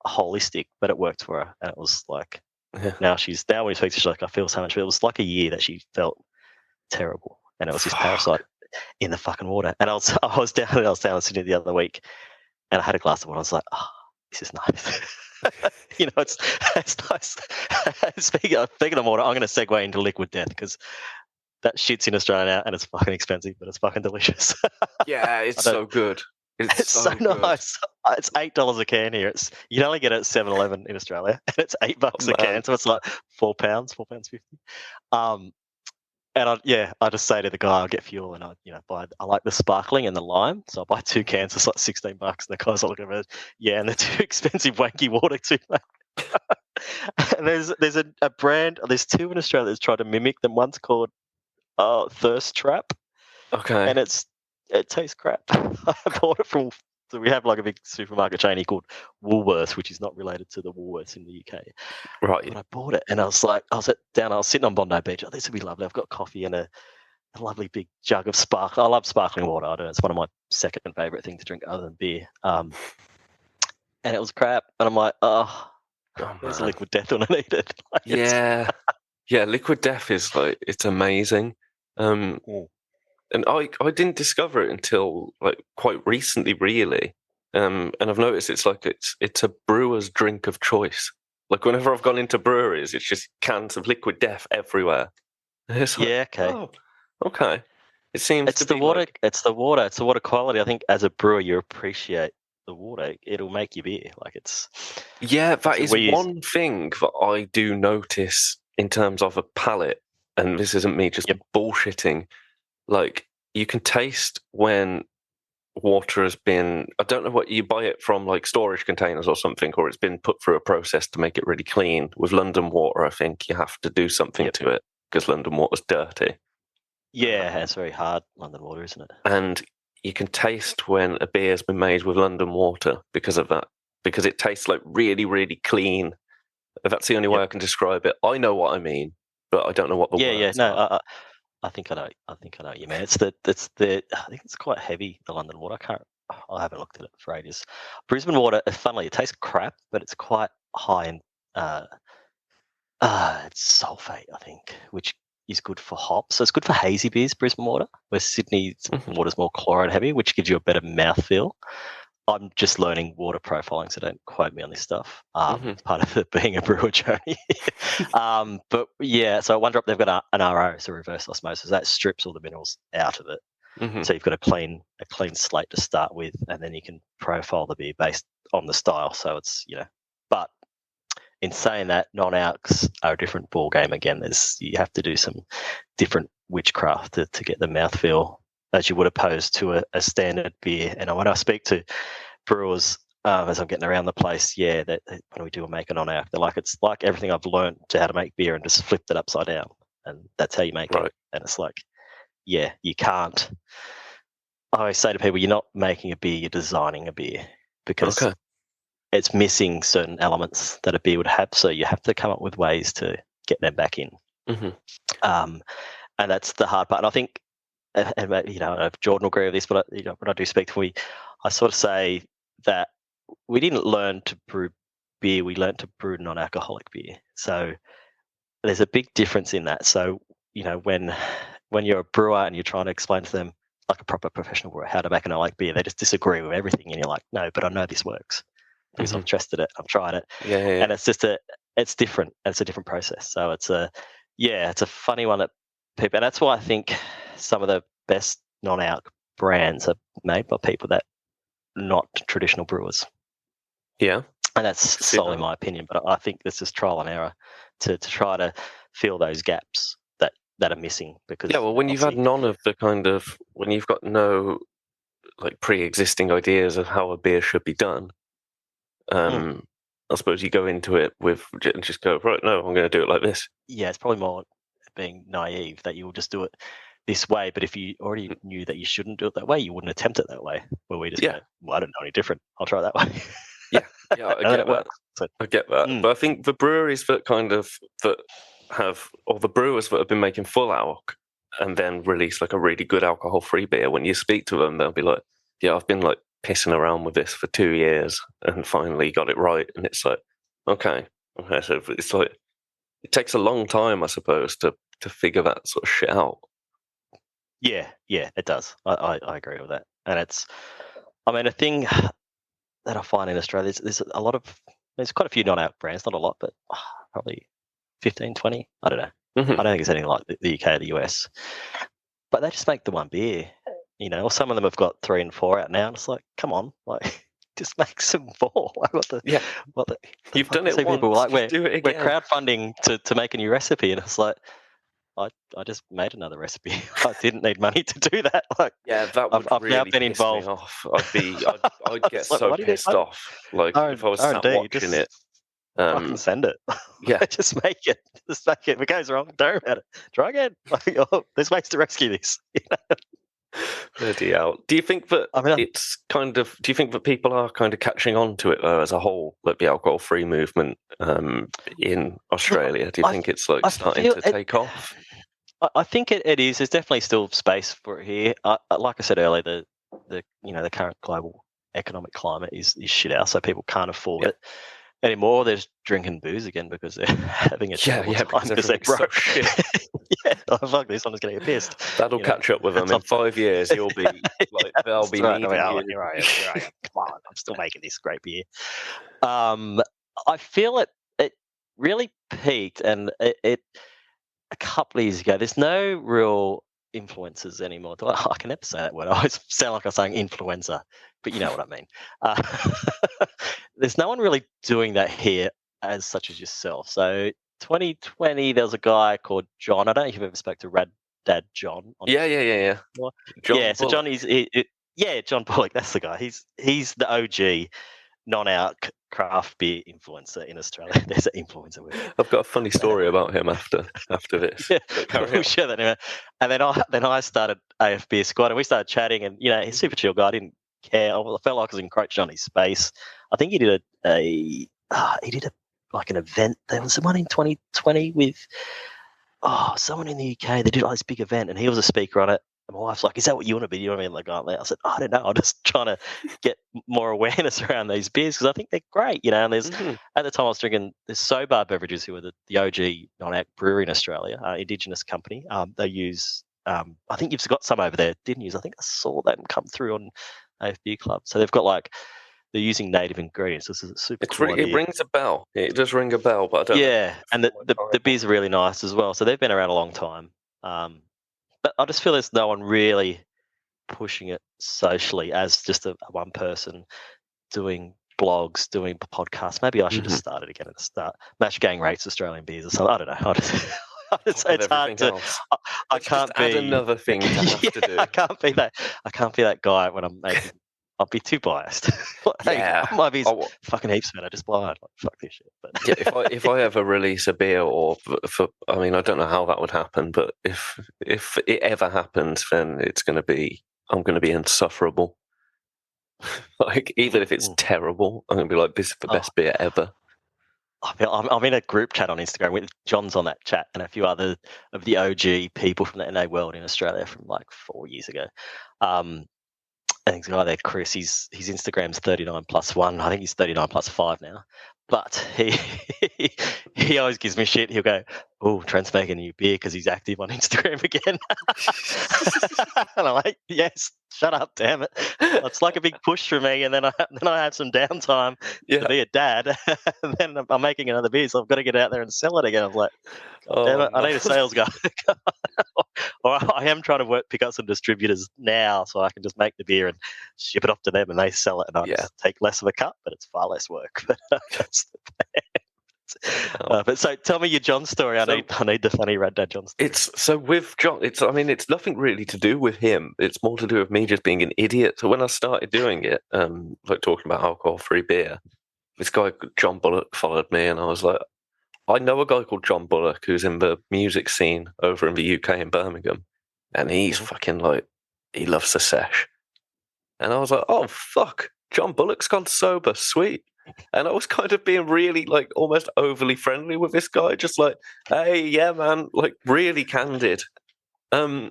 holistic, but it worked for her, and it was like yeah. now when we speak, she's like, I feel so much. It was like a year that she felt terrible, and it was this parasite in the fucking water. And I was down in Sydney the other week, and I had a glass of water. I was like, oh, this is nice. It's nice. Speaking of water, I'm going to segue into liquid death because that shit's in Australia now, and it's fucking expensive, but it's fucking delicious. Yeah, it's so good. It's so nice. It's $8 a can here. You can only get it at 7-Eleven in Australia, and it's $8 a can, so it's like £4.50. And I just say to the guy, I'll get fuel, and I like the sparkling and the lime, so I buy 2 cans. It's like $16, and the guy's looking at it, and they're too expensive, wanky water too, mate. And there's a brand. There's 2 in Australia that's tried to mimic them. One's called Thirst Trap, Okay. and it tastes crap. I bought it from. So we have like a big supermarket chain here called Woolworths, which is not related to the Woolworths in the UK. Right. But I bought it, and I was sitting on Bondi Beach. Oh, this would be lovely. I've got coffee and a lovely big jug of sparkling. I love sparkling water. I do. It's one of my second favorite things to drink other than beer. And it was crap. And I'm like, there's liquid death when I need it. Yeah, liquid death is like, it's amazing. And I didn't discover it until like quite recently, really. And I've noticed it's a brewer's drink of choice. Like whenever I've gone into breweries, it's just cans of liquid death everywhere. It's like, okay. Oh, okay. It seems it's to the be water. like, It's the water. It's the water quality. I think as a brewer, you appreciate the water. It'll make you beer. Like it's. Yeah, that is one thing that I do notice in terms of a palate, and this isn't me just bullshitting. Like you can taste when water has been, I don't know what you buy it from, like storage containers or something, or it's been put through a process to make it really clean. With London water, I think you have to do something to it because London water's dirty. Yeah, it's very hard, London water, isn't it? And you can taste when a beer has been made with London water because of that, because it tastes like really, really clean. That's the only way I can describe it. I know what I mean, but I don't know what the words are. I think I know. I think I know what you mean. I think it's quite heavy. The London water. I haven't looked at it for ages. Brisbane water. Funnily, it tastes crap, but it's quite high in it's sulfate, I think, which is good for hops. So it's good for hazy beers. Brisbane water, where Sydney's water's more chloride heavy, which gives you a better mouthfeel. I'm just learning water profiling, so don't quote me on this stuff. It's part of being a brewer journey. But yeah, so at One Drop, they've got an RO, so reverse osmosis. That strips all the minerals out of it. So you've got a clean slate to start with, and then you can profile the beer based on the style. So it's, but in saying that, non-alcs are a different ball game again. You have to do some different witchcraft to get the mouthfeel as you would opposed to a standard beer. And when I speak to brewers as I'm getting around the place, that when we do make a non-alc, they're like, it's like everything I've learned to how to make beer and just flipped it upside down, and that's how you make it. And it's like, you can't. I always say to people, you're not making a beer, you're designing a beer, because it's missing certain elements that a beer would have. So you have to come up with ways to get them back in. And that's the hard part. And I think, and if Jordan will agree with this, but when I do speak to him, I sort of say that we didn't learn to brew beer, we learned to brew non-alcoholic beer. So there's a big difference in that. So when you're a brewer and you're trying to explain to them like a proper professional brewer how to make an oak beer. They just disagree with everything, and you're like, no, but I know this works because I've tested it, I've tried it, Yeah. and it's different. It's a different process. So it's a funny one that people, and that's why I think some of the best non-alc brands are made by people that are not traditional brewers. Yeah. And that's solely my opinion, but I think this is trial and error to try to fill those gaps that are missing. Because when you've had none of the kind of, when you've got no like pre-existing ideas of how a beer should be done, I suppose you go into it with and just go, right, no, I'm going to do it like this. Yeah, it's probably more being naive that you'll just do it this way. But if you already knew that you shouldn't do it that way, you wouldn't attempt it that way. Where we just go, well, I don't know any different, I'll try that way. I get that. So, I get that. But I think the breweries that have, or the brewers that have been making full alc and then release like a really good alcohol-free beer, when you speak to them, they'll be like, yeah, I've been like pissing around with this for 2 years and finally got it right. And it's like, okay. So it's like, it takes a long time, I suppose, to figure that sort of shit out. Yeah, it does. I agree with that. And it's, I mean, a thing that I find in Australia, there's quite a few non-alc brands, not a lot, but probably 15, 20. I don't know. I don't think it's anything like the UK or the US. But they just make the one beer, or some of them have got 3 and 4 out now. And it's like, come on, like, just make some more. Like, you've done it once. People like we're crowdfunding to make a new recipe, and it's like, I just made another recipe. I didn't need money to do that. Like, that would I've really now been involved. Me off. I'd get so pissed off. Like if I was sat watching it. Fucking send it. Just make it. Just make it. If it goes wrong, don't worry about it. Try again. Like, there's ways to rescue this. Bloody hell. Do you think that it's kind of? Do you think that people are kind of catching on to it as a whole, like the alcohol-free movement in Australia? Do you think it's like starting to take off? I think it is. There's definitely still space for it here. Like I said earlier, the current global economic climate is shit out, so people can't afford it anymore. They're just drinking booze again because they're having a terrible time because they're broke. So fuck this, I'm just going to get pissed. That'll catch up with them in 5 years. You'll be like, they'll be needing you. Here I am. Come on, I'm still making this great beer. I feel it really peaked, and it a couple of years ago. There's no real influencers anymore. I can never say that word. I always sound like I'm saying influencer, but you know what I mean. There's no one really doing that here as such as yourself. So 2020, there was a guy called John. I don't know if you've ever spoke to Dad John. Yeah. John so John is John Bullock. That's the guy. He's the OG non-alc craft beer influencer in Australia. There's an influencer with him. I've got a funny story about him after this. We'll share that anyway. And then I started AF Beer Squad, and we started chatting. And he's a super chill guy. I didn't care. I felt like I was encroaching on his space. I think he did like an event. There was one in 2020 with someone in the UK. They did like this big event, and he was a speaker on it. And my wife's like, "Is that what you want to be?" You know what I mean? Like, I said, "I don't know. I'm just trying to get more awareness around these beers because I think they're great." And there's at the time I was drinking the Sobar Beverages, who are the OG non-alc brewery in Australia, Indigenous company. They use, I think you've got some over there, didn't you? I think I saw them come through on AF Beer Club. So they've got they're using native ingredients. This is super cool. It rings a bell. It does ring a bell, but I don't. Yeah, and the beers are really nice as well. So they've been around a long time. But I just feel there's no one really pushing it socially as just a one person doing blogs, doing podcasts. Maybe I should have started again at the start. Mash Gang rates Australian beers or something. I don't know. It's hard to. I can't be another thing to have to do. I can't be that guy when I'm making. I'll be too biased. My beer's fucking heaps, man. I just blind. Like, fuck this shit. But if I ever release a beer, I mean, I don't know how that would happen, but if it ever happens, then I'm going to be insufferable. Like, even if it's terrible, I'm going to be like, this is the best beer ever. I'm in a group chat on Instagram with John's on that chat and a few other of the OG people from the NA world in Australia from 4 years ago. And there's a guy there, Chris. His Instagram's 39+1. I think he's 39+5 now. But he always gives me shit. He'll go, "Oh, Trent's making a new beer because he's active on Instagram again." And I'm like, "Yes, shut up, damn it!" It's like a big push for me, and then I have some downtime to be a dad, and then I'm making another beer, so I've got to get out there and sell it again. I'm like, God damn it, I need a sales guy. Or I am trying to pick up some distributors now, so I can just make the beer and ship it off to them, and they sell it, and I just take less of a cut, but it's far less work. But that's the plan. But so, tell me your John story. I need the funny Rad Dad John story. So with John, it's nothing really to do with him. It's more to do with me just being an idiot. So when I started doing it, like talking about alcohol-free beer, this guy John Bullock followed me, and I was like, I know a guy called John Bullock who's in the music scene over in the UK in Birmingham, and he's fucking like, he loves the sesh. And I was like, oh, fuck, John Bullock's gone sober, sweet. And I was kind of being really, like, almost overly friendly with this guy, just like, hey, yeah, man, like, really candid. And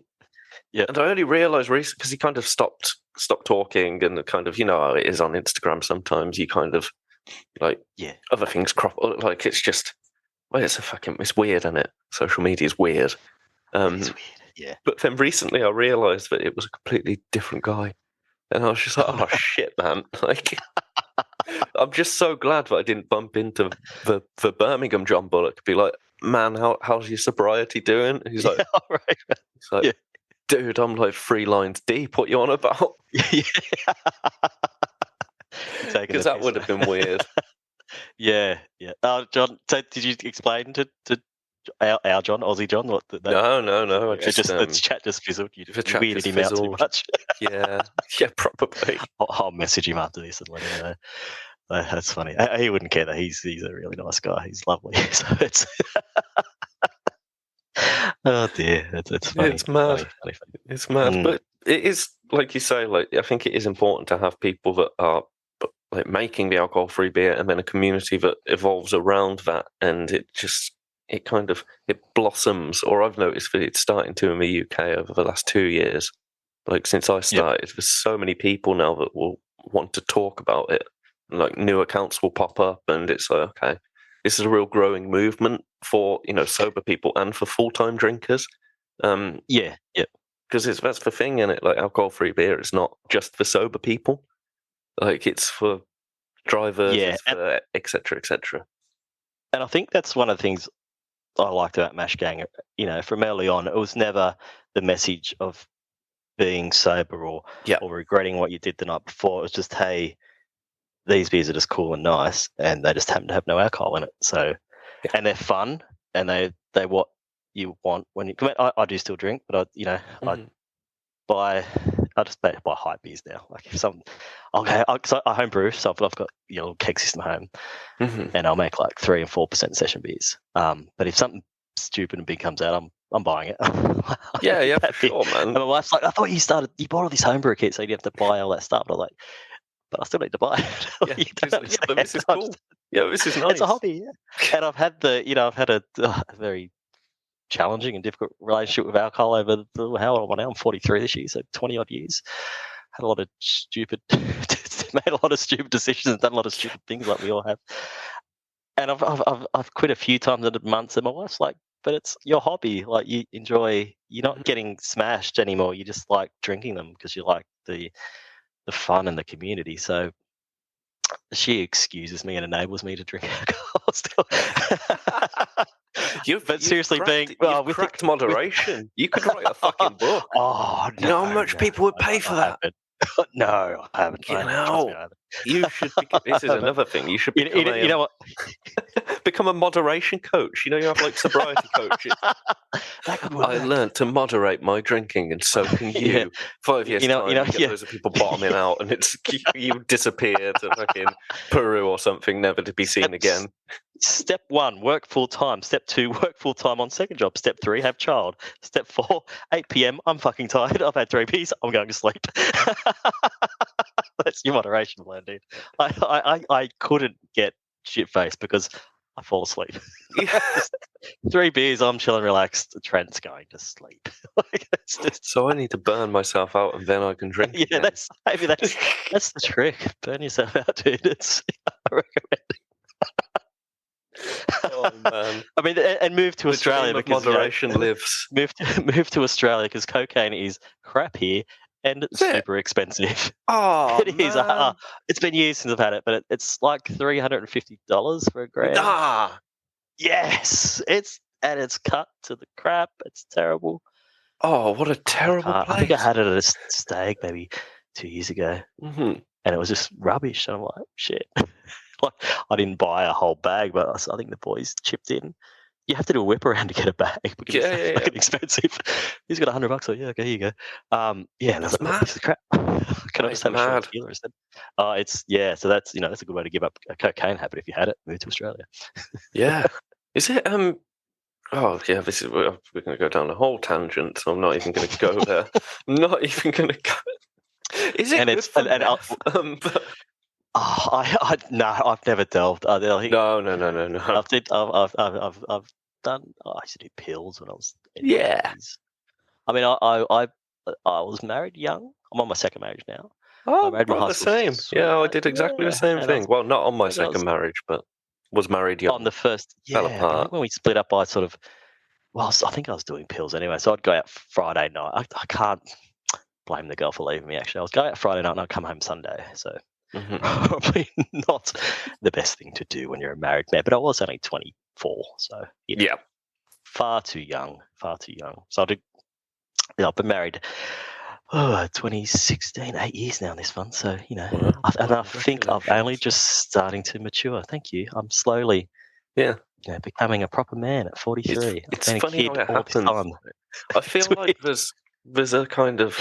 I only realised recently, because he kind of stopped talking, and kind of, you know how it is on Instagram sometimes, you kind of, like, other things crop up, like, it's just... Well, it's weird, isn't it? Social media is weird. It's weird, yeah. But then recently I realised that it was a completely different guy. And I was just like, oh, shit, man. Like, I'm just so glad that I didn't bump into the Birmingham John Bullock. Be like, man, how's your sobriety doing? And he's like, he's like, dude, I'm like 3 lines deep. What you on about? Because that would have been weird. Yeah. John, so did you explain to our John, Aussie John? What? No. The chat just fizzled. You weirded him out too much. yeah, probably. I'll message him after this and let him know. That's funny. He wouldn't care that he's a really nice guy. He's lovely. So it's oh dear, it's funny. It's mad. Funny. It's mad, but it is like you say. Like I think it is important to have people that are like making the alcohol-free beer, and then a community that evolves around that, and it blossoms. Or I've noticed that it's starting to in the UK over the last 2 years. Like since I started, there's so many people now that will want to talk about it. And, like new accounts will pop up, and it's like, okay, this is a real growing movement for sober people and for full-time drinkers. Because that's the thing in it. Like alcohol-free beer is not just for sober people. Like it's for drivers, it's for et cetera, et cetera. And I think that's one of the things I liked about Mash Gang. From early on, it was never the message of being sober or regretting what you did the night before. It was just, hey, these beers are just cool and nice, and they just happen to have no alcohol in it. So, and they're fun, and they what you want when you. I do still drink, but I just buy hype beers now. Like if I home brew, so I've got little keg system home, and I'll make like 3 and 4% session beers. But if something stupid and big comes out, I'm buying it. For sure, man. And my wife's like, I thought you bought all this homebrew kit, so you have to buy all that stuff. And I'm like, but I still need to buy it. This is cool. Yeah, this is nice. It's a hobby. Yeah. And I've had a very challenging and difficult relationship with alcohol over how old am I now? I'm 43 this year, so 20 odd years. Had a lot of made a lot of stupid decisions and done a lot of stupid things like we all have. And I've quit a few times in months, and my wife's like, but it's your hobby. Like you enjoy. You're not getting smashed anymore. You just like drinking them because you like the fun and the community. So she excuses me and enables me to drink alcohol still. But seriously, with moderation, you could write a fucking book. Oh, no, you know how much people would pay for that? No, I haven't. You should. This is another thing. You should become you know what? Become a moderation coach. You have like sobriety coaches. I learned to moderate my drinking, and so can you. 5 years time, you get those people bottoming out, and it's you disappear to fucking Peru or something, never to be seen again. Step 1, work full time. Step 2, work full time on second job. Step 3, have child. Step 4, 8 p.m. I'm fucking tired. I've had 3 beers. I'm going to sleep. That's your moderation plan, dude. I couldn't get shit faced because I fall asleep. 3 beers, I'm chilling, relaxed. Trent's going to sleep. So I need to burn myself out, and then I can drink. Yeah, that's the trick. Burn yourself out, dude. I recommend it. Oh man! I mean, and move to Australia because moderation lives. Move to Australia because cocaine is crap here and it's super expensive. Oh It is. man! It's been years since I've had it, but it's like $350 for a gram. Ah! Yes, it's cut to the crap. It's terrible. Oh, what a terrible place! I think I had it at a stag maybe 2 years ago, Mm-hmm. and it was just rubbish. And I'm like, shit. Like, I didn't buy a whole bag, but I think the boys chipped in. You have to do a whip around to get a bag because it's fucking expensive. He's got $100. So yeah, okay, here you go. Yeah, that's mad. This is crap. Can I just have a short tequila instead? So that's that's a good way to give up a cocaine habit if you had it. Move to Australia. Yeah, is it? Oh yeah, this is we're going to go down a whole tangent, so I'm not even going to go there. I'm not even going to go. Is it? And it's I've never delved. No. I've done. I used to do pills when I was in my 20s. I mean, I was married young. I'm on my second marriage now. Oh, I married my the same. Yeah, I did exactly the same thing. Well, not on my second marriage, but was married young. On the first, fell apart. When we split up, I sort of. Well, I think I was doing pills anyway, so I'd go out Friday night. I can't blame the girl for leaving me. Actually, I was going out Friday night and I'd come home Sunday. So. Probably not the best thing to do when you're a married man, but I was only 24, so yeah, far too young. So I've been married 2016, 8 years now in this one. So I think I'm only just starting to mature. Thank you. I'm slowly, becoming a proper man at 43. It's funny how it happens. I feel like there's a kind of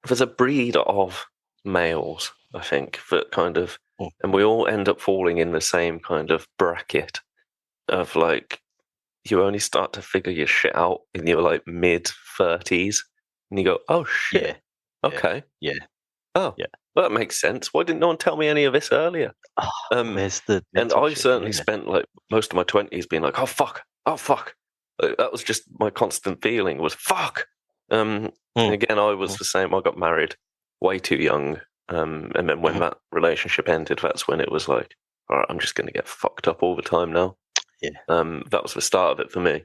there's a breed of males, I think, that kind of, and we all end up falling in the same kind of bracket of like, you only start to figure your shit out in your like mid-30s, and you go, oh shit, okay, well, that makes sense. Why didn't no one tell me any of this earlier? And I certainly spent like most of my 20s being like, oh fuck. That was just my constant feeling was fuck. And again, I was the same. I got married way too young. And then when that relationship ended, that's when it was like, all right, I'm just going to get fucked up all the time now. Yeah. That was the start of it for me.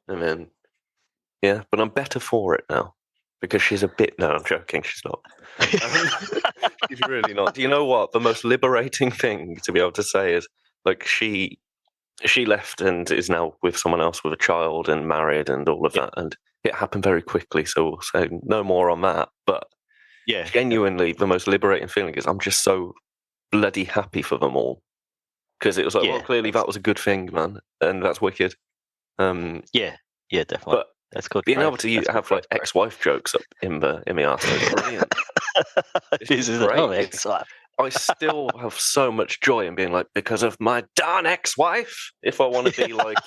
And then, but I'm better for it now because she's a bit, no, I'm joking. She's not. She's really not. Do you know what? The most liberating thing to be able to say is like, she left and is now with someone else with a child and married and all of that. And it happened very quickly. So we'll say no more on that. But genuinely, the most liberating feeling is I'm just so bloody happy for them all. Because it was like, well, clearly that was a good thing, man. And that's wicked. Definitely. But that's good. Being able to have like ex-wife jokes up in the arse is brilliant. This is great. Ex-wife. I still have so much joy in being like, because of my darn ex-wife, if I want to be like,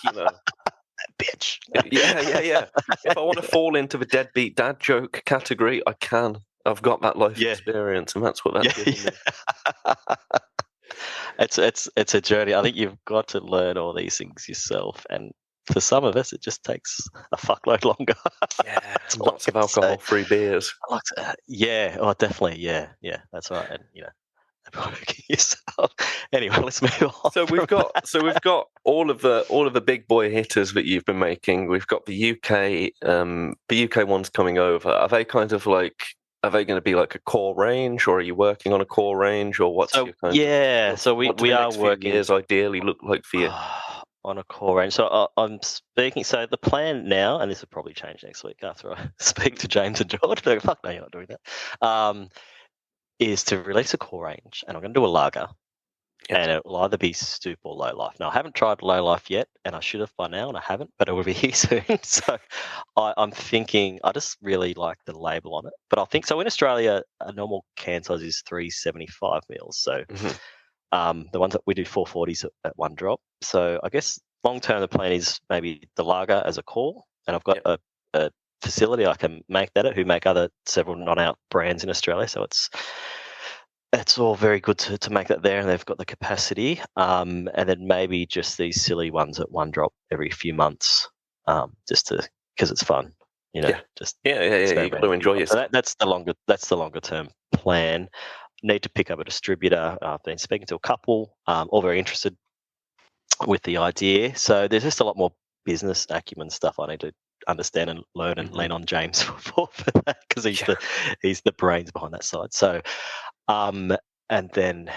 bitch. Yeah. If I want to fall into the deadbeat dad joke category, I can. I've got that life experience, and that's what that's giving me. It's a journey. I think you've got to learn all these things yourself, and for some of us, it just takes a fuckload longer. Lots of alcohol-free beers. Definitely, yeah, that's right, and yourself. Anyway, let's move on. So we've got all of the big boy hitters that you've been making. We've got the UK ones coming over. Are they kind of like? Are they going to be like a core range, or are you working on a core range, or what's your kind of? So we are working. Years ideally look like for you on a core range. So I'm speaking. So the plan now, and this will probably change next week after I speak to James and George. Like, fuck no, you're not doing that. Is to release a core range, and I'm going to do a lager, and it will either be stoop or low life. Now, I haven't tried low life yet, and I should have by now, and I haven't, but it will be here soon. So I'm thinking, I just really like the label on it. But I think, so in Australia, a normal can size is 375 mils. So the ones that we do 440s at One Drop. So I guess long term, the plan is maybe the lager as a core, and I've got a facility I can make that at who make several non-out brands in Australia. So it's all very good to make that there, and they've got the capacity. And then maybe just these silly ones at One Drop every few months, just because it's fun, Just you got to enjoy yourself. So that's the longer term plan. Need to pick up a distributor. I've been speaking to a couple, all very interested. with the idea. So there's just a lot more business acumen stuff I need to understand and learn and lean on James for that, because he's the brains behind that side. So and then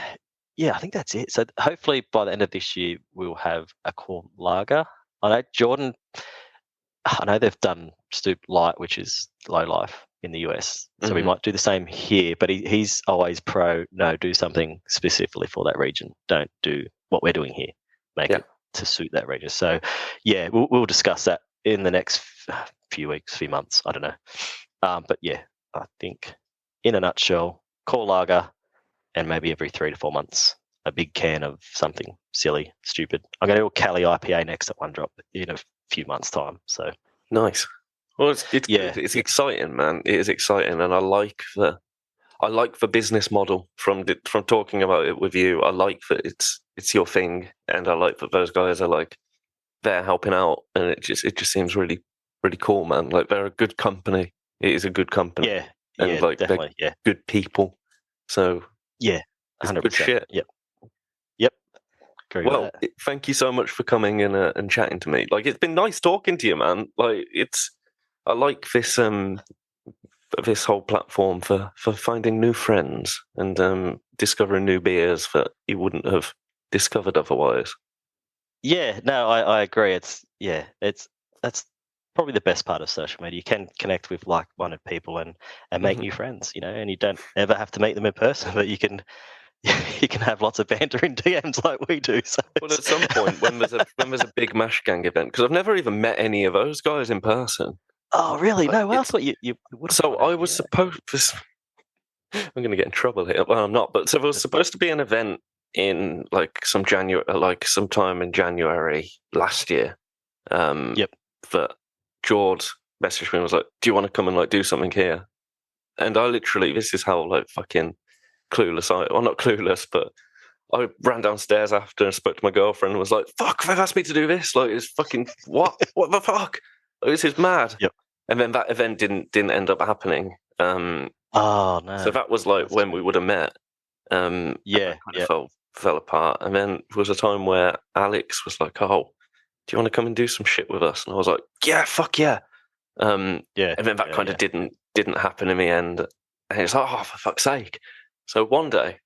I think that's it. So hopefully by the end of this year we'll have a core lager. I know Jordan, I know they've done Stoop Light, which is low life in the US. So we might do the same here, but he's always do something specifically for that region. Don't do what we're doing here. Make it to suit that region. So we'll discuss that in the next few months. I don't know. But I think in a nutshell, core lager, and maybe every 3 to 4 months, a big can of something silly, stupid. I'm going to do a Cali IPA next at One Drop in a few months' time. So nice. Well, it's exciting, man. It is exciting, and I like the business model from talking about it with you. I like that it's your thing, and I like that those guys are like they're helping out, and it just seems really really cool, man. Like they're a good company. It is a good company. And like definitely. They're good people. So 100%. Good shit. Yep. Well, thank you so much for coming and chatting to me. Like, it's been nice talking to you, man. Like, I like this this whole platform for finding new friends and discovering new beers that you wouldn't have discovered otherwise. Yeah, no, I agree. That's probably the best part of social media. You can connect with like-minded people and make new friends, and you don't ever have to meet them in person, but you can have lots of banter in DMs like we do. So well, at some point when there's a big Mash Gang event, because I've never even met any of those guys in person. Oh, really? No, well, that's what you would. So I was supposed. I'm going to get in trouble here. Well, I'm not. But so there was supposed to be an event in sometime in January last year. That George messaged me and was like, "Do you want to come and like do something here?" And I literally, this is how like fucking clueless not clueless, but I ran downstairs after and spoke to my girlfriend and was like, "Fuck, they've asked me to do this. Like, it's fucking what? What the fuck? Like, this is mad." Yep. And then that event didn't end up happening. Oh no! So that was like when we would have met. Fell apart. And then there was a time where Alex was like, "Oh, do you want to come and do some shit with us?" And I was like, "Yeah, fuck yeah." And then that kind of didn't happen in the end. And it's like, "Oh, for fuck's sake!" So one day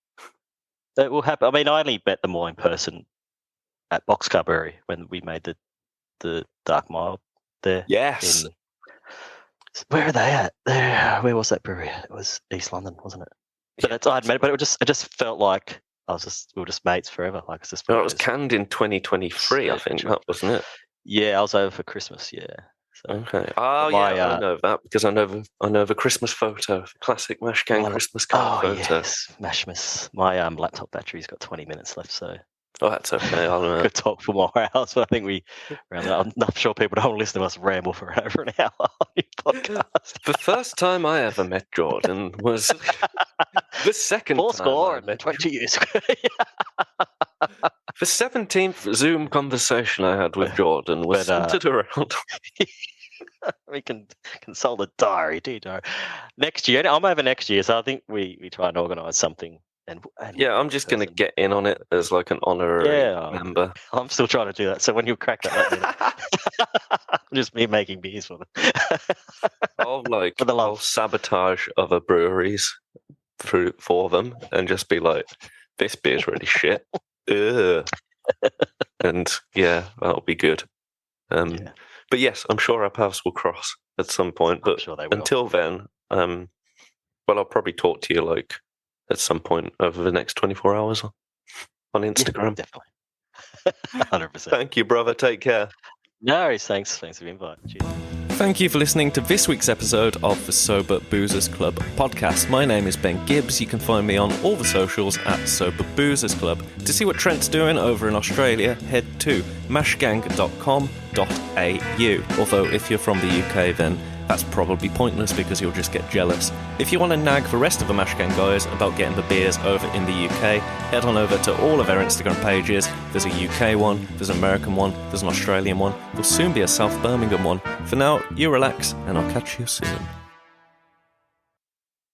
it will happen. I mean, I only met them all in person at Boxcar Brewery when we made the Dark Mile there. Yes. Where are they at? Where was that brewery? It was East London, wasn't it? But I'd met it, but it just felt like we were just mates forever. Like it's just. No, it was canned in 2023, I think, wasn't it? Yeah, I was over for Christmas. Yeah. So, okay. Oh I know that because I know the Christmas photo, the classic Mash Gang Christmas card photo. Yes, Mashmas. My laptop battery's got 20 minutes left, so. Oh, that's okay. I could talk for more hours, but I think I'm not sure people don't listen to us ramble for over an hour on your podcast. The first time I ever met Jordan was the second time. Score 20 years ago. The 17th Zoom conversation I had with Jordan was centered around. We can consult a diary, next year. I'm over next year, so I think we try and organise something. And I'm just going to get in on it as like an honorary member. I'm still trying to do that. So when you crack that, just me making beers for them. I'll sabotage other breweries for them and just be like, "This beer's really shit." And that'll be good. But yes, I'm sure our paths will cross at some point. But sure until then, I'll probably talk to you like at some point over the next 24 hours on Instagram. Yeah, definitely. 100%. Thank you, brother. Take care. No worries. Thanks for the invite. Cheers. Thank you for listening to this week's episode of the Sober Boozers Club podcast. My name is Ben Gibbs. You can find me on all the socials at Sober Boozers Club. To see what Trent's doing over in Australia, head to mashgang.com.au. Although if you're from the UK, then that's probably pointless because you'll just get jealous. If you want to nag the rest of the Mash Gang guys about getting the beers over in the UK, head on over to all of their Instagram pages. There's a UK one, there's an American one, there's an Australian one, there'll soon be a South Birmingham one. For now, you relax, and I'll catch you soon.